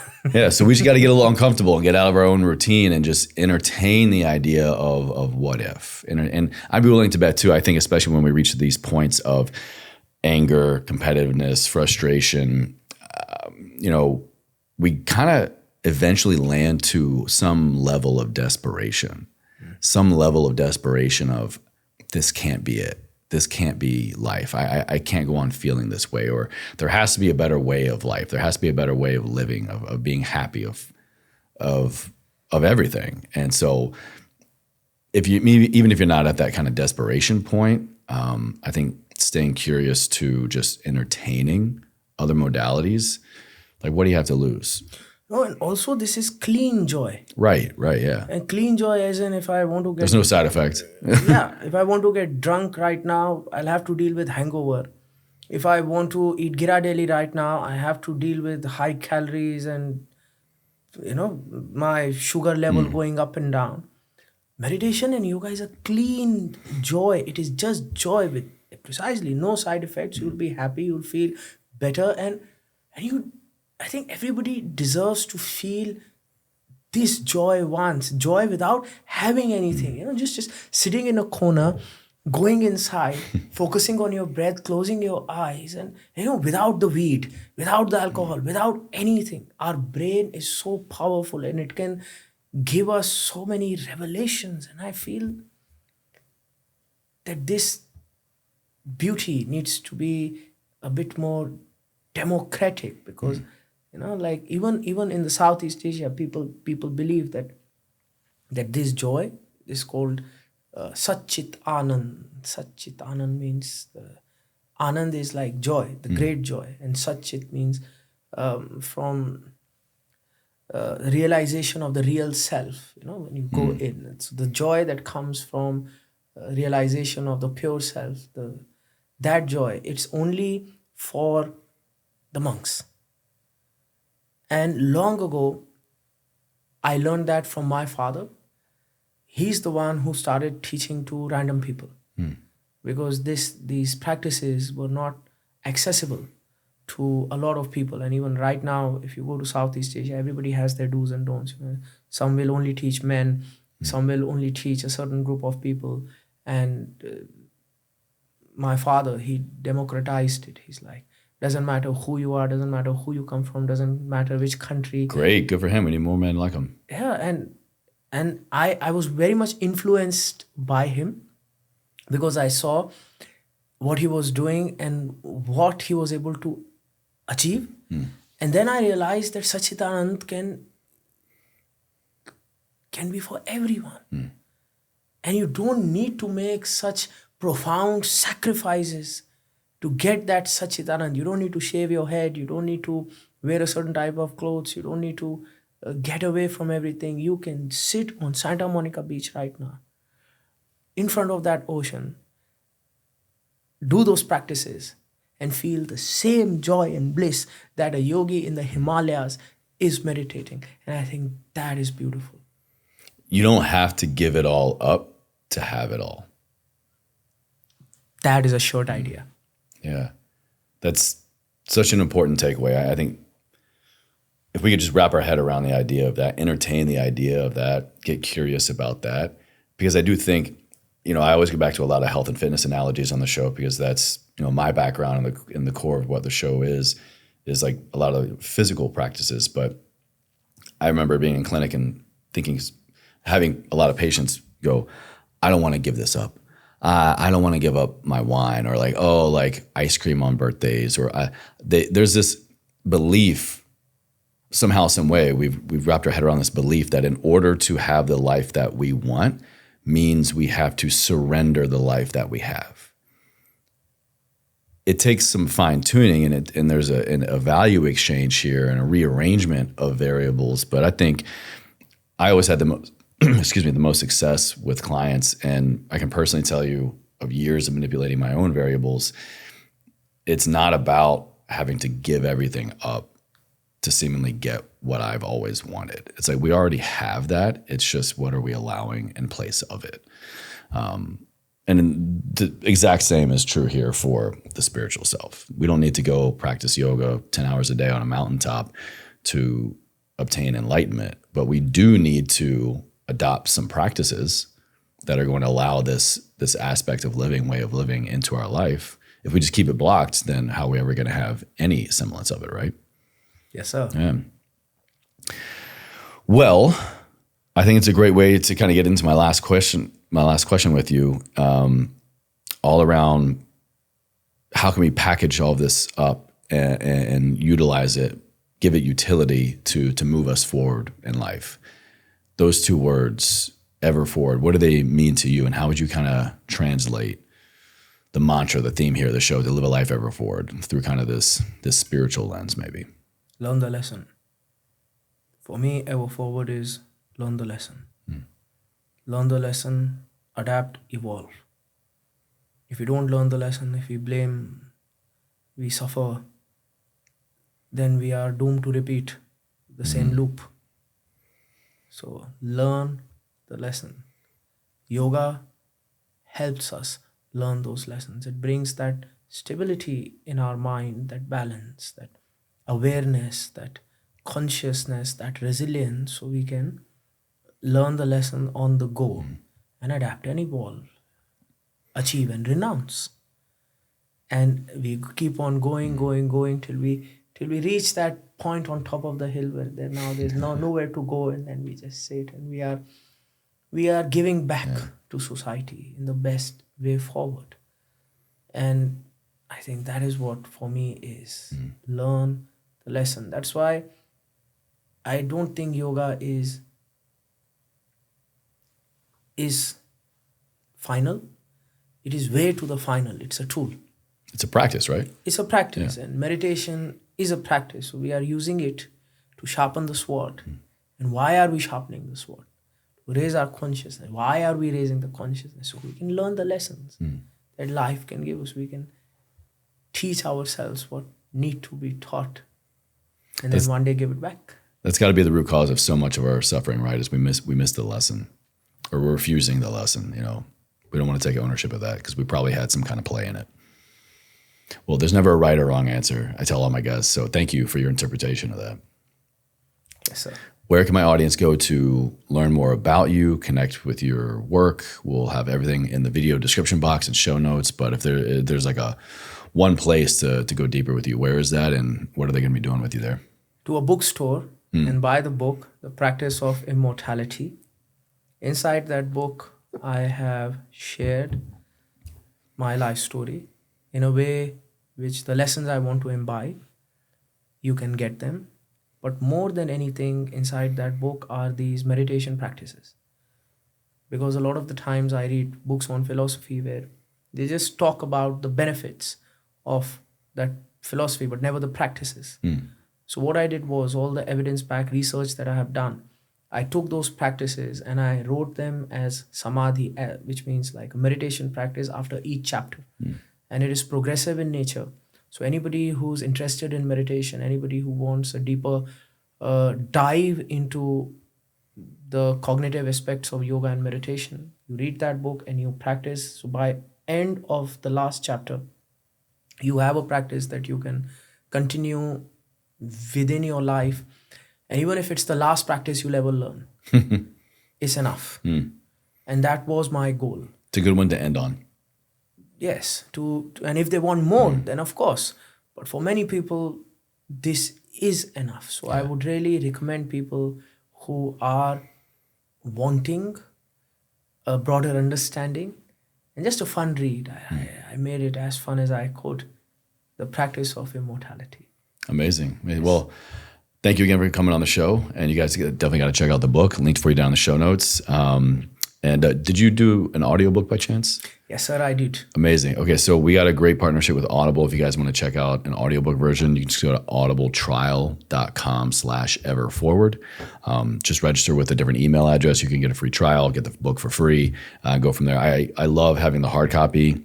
A: so we just got to get a little uncomfortable and get out of our own routine and just entertain the idea of what if. And I'd be willing to bet too, I think, especially when we reach these points of anger, competitiveness, frustration, we kind of eventually land to some level of desperation. Some level of desperation of, this can't be it. This can't be life. I can't go on feeling this way, or there has to be a better way of life. There has to be a better way of living, of being happy, of everything. And so even if you're not at that kind of desperation point, I think staying curious to just entertaining other modalities, like, what do you have to lose?
B: No, and also this is clean joy.
A: Right, yeah.
B: And clean joy as in, if I want to get...
A: There's no side effects.
B: if I want to get drunk right now, I'll have to deal with hangover. If I want to eat Ghirardelli right now, I have to deal with high calories and, my sugar level going up and down. Meditation and yoga is a clean joy. It is just joy with precisely no side effects. You'll be happy, you'll feel better, and I think everybody deserves to feel this joy once, joy without having anything, just sitting in a corner, going inside, focusing on your breath, closing your eyes, and, without the weed, without the alcohol, without anything. Our brain is so powerful, and it can give us so many revelations. And I feel that this beauty needs to be a bit more democratic, because like even in the Southeast Asia, people believe that this joy is called Satchit Anand. Satchit Anand means Anand is like joy, the great joy, and Satchit means from realization of the real self. When you go in, it's the joy that comes from realization of the pure self. That joy, it's only for the monks. And long ago, I learned that from my father. He's the one who started teaching to random people, because these practices were not accessible to a lot of people. And even right now, if you go to Southeast Asia, everybody has their do's and don'ts. Some will only teach men, some will only teach a certain group of people. And my father, he democratized it. He's like, doesn't matter who you are, doesn't matter who you come from, doesn't matter which country.
A: Great, good for him. We need more men like him.
B: Yeah, and I was very much influenced by him, because I saw what he was doing and what he was able to achieve. And then I realized that Satchitanand can be for everyone. And you don't need to make such profound sacrifices to get that Satchitanand. You don't need to shave your head. You don't need to wear a certain type of clothes. You don't need to get away from everything. You can sit on Santa Monica Beach right now, in front of that ocean, do those practices, and feel the same joy and bliss that a yogi in the Himalayas is meditating. And I think that is beautiful.
A: You don't have to give it all up to have it all.
B: That is a short idea.
A: Yeah. That's such an important takeaway. I think if we could just wrap our head around the idea of that, entertain the idea of that, get curious about that, because I do think, I always go back to a lot of health and fitness analogies on the show, because that's, my background in the core of what the show is like a lot of physical practices. But I remember being in clinic and thinking, having a lot of patients go, I don't want to give this up. I don't want to give up my wine, or like ice cream on birthdays, or there's this belief somehow, some way we've wrapped our head around this belief that in order to have the life that we want means we have to surrender the life that we have. It takes some fine tuning, and there's a value exchange here and a rearrangement of variables. But I think I always had the most success with clients, and I can personally tell you of years of manipulating my own variables. It's not about having to give everything up to seemingly get what I've always wanted. It's like we already have that. It's just what are we allowing in place of it? And the exact same is true here for the spiritual self. We don't need to go practice yoga 10 hours a day on a mountaintop to obtain enlightenment, but we do need to adopt some practices that are going to allow this aspect of living, way of living into our life. If we just keep it blocked, then how are we ever going to have any semblance of it, right?
B: Yes, sir.
A: Yeah. Well, I think it's a great way to kind of get into my last question with you, all around how can we package all of this up and utilize it, give it utility to move us forward in life. Those two words, ever forward, what do they mean to you, and how would you kind of translate the mantra, the theme here of the show, to live a life ever forward through kind of this spiritual lens, maybe?
B: Learn the lesson. For me, ever forward is learn the lesson. Learn the lesson, adapt, evolve. If we don't learn the lesson, if we blame, we suffer, then we are doomed to repeat the same loop. So learn the lesson. Yoga helps us learn those lessons. It brings that stability in our mind, that balance, that awareness, that consciousness, that resilience, so we can learn the lesson on the go and adapt and evolve, achieve and renounce. And we keep on going till we reach that point on top of the hill where there's nowhere to go, and then we just sit and we are giving back to society in the best way forward. And I think that is what for me is learn the lesson. That's why I don't think yoga is final. It is way to the final. It's a tool.
A: It's a practice, right?
B: It's a practice, and meditation is a practice. So we are using it to sharpen the sword. And why are we sharpening the sword? To raise our consciousness. Why are we raising the consciousness? So we can learn the lessons that life can give us. We can teach ourselves what need to be taught, and then one day give it back.
A: That's got to be the root cause of so much of our suffering, right? Is we miss the lesson, or we're refusing the lesson. We don't want to take ownership of that because we probably had some kind of play in it. Well, there's never a right or wrong answer, I tell all my guests. So thank you for your interpretation of that.
B: Yes, sir.
A: Where can my audience go to learn more about you, connect with your work? We'll have everything in the video description box and show notes. But if there's like one place to go deeper with you, where is that, and what are they going to be doing with you there?
B: To a bookstore and buy the book, The Practice of Immortality. Inside that book, I have shared my life story in a way which the lessons I want to imbibe, you can get them. But more than anything, inside that book are these meditation practices. Because a lot of the times I read books on philosophy where they just talk about the benefits of that philosophy, but never the practices. So what I did was all the evidence-backed research that I have done, I took those practices and I wrote them as samadhi, which means like a meditation practice after each chapter. And it is progressive in nature. So anybody who's interested in meditation, anybody who wants a deeper dive into the cognitive aspects of yoga and meditation, you read that book and you practice. So by end of the last chapter, you have a practice that you can continue within your life. And even if it's the last practice you'll ever learn, it's enough. And that was my goal.
A: It's a good one to end on.
B: Yes. And if they want more, then of course. But for many people, this is enough. So I would really recommend people who are wanting a broader understanding and just a fun read. I made it as fun as I could. The Practice of Immortality.
A: Amazing. Well, thank you again for coming on the show. And you guys definitely got to check out the book. Linked for you down in the show notes. And did you do an audiobook by chance?
B: Yes, sir, I did.
A: Amazing. Okay, so we got a great partnership with Audible. If you guys want to check out an audiobook version, you can just go to audibletrial.com/everforward. Just register with a different email address. You can get a free trial, get the book for free, go from there. I love having the hard copy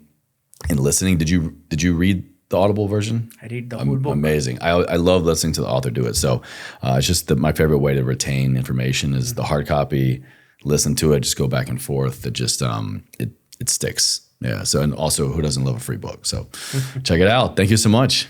A: and listening. Did you read the Audible version?
B: I read the whole book.
A: Amazing. I love listening to the author do it. So it's just my favorite way to retain information is the hard copy. Listen to it, just go back and forth. It just it sticks. Yeah. So, and also, who doesn't love a free book? So check it out. Thank you so much.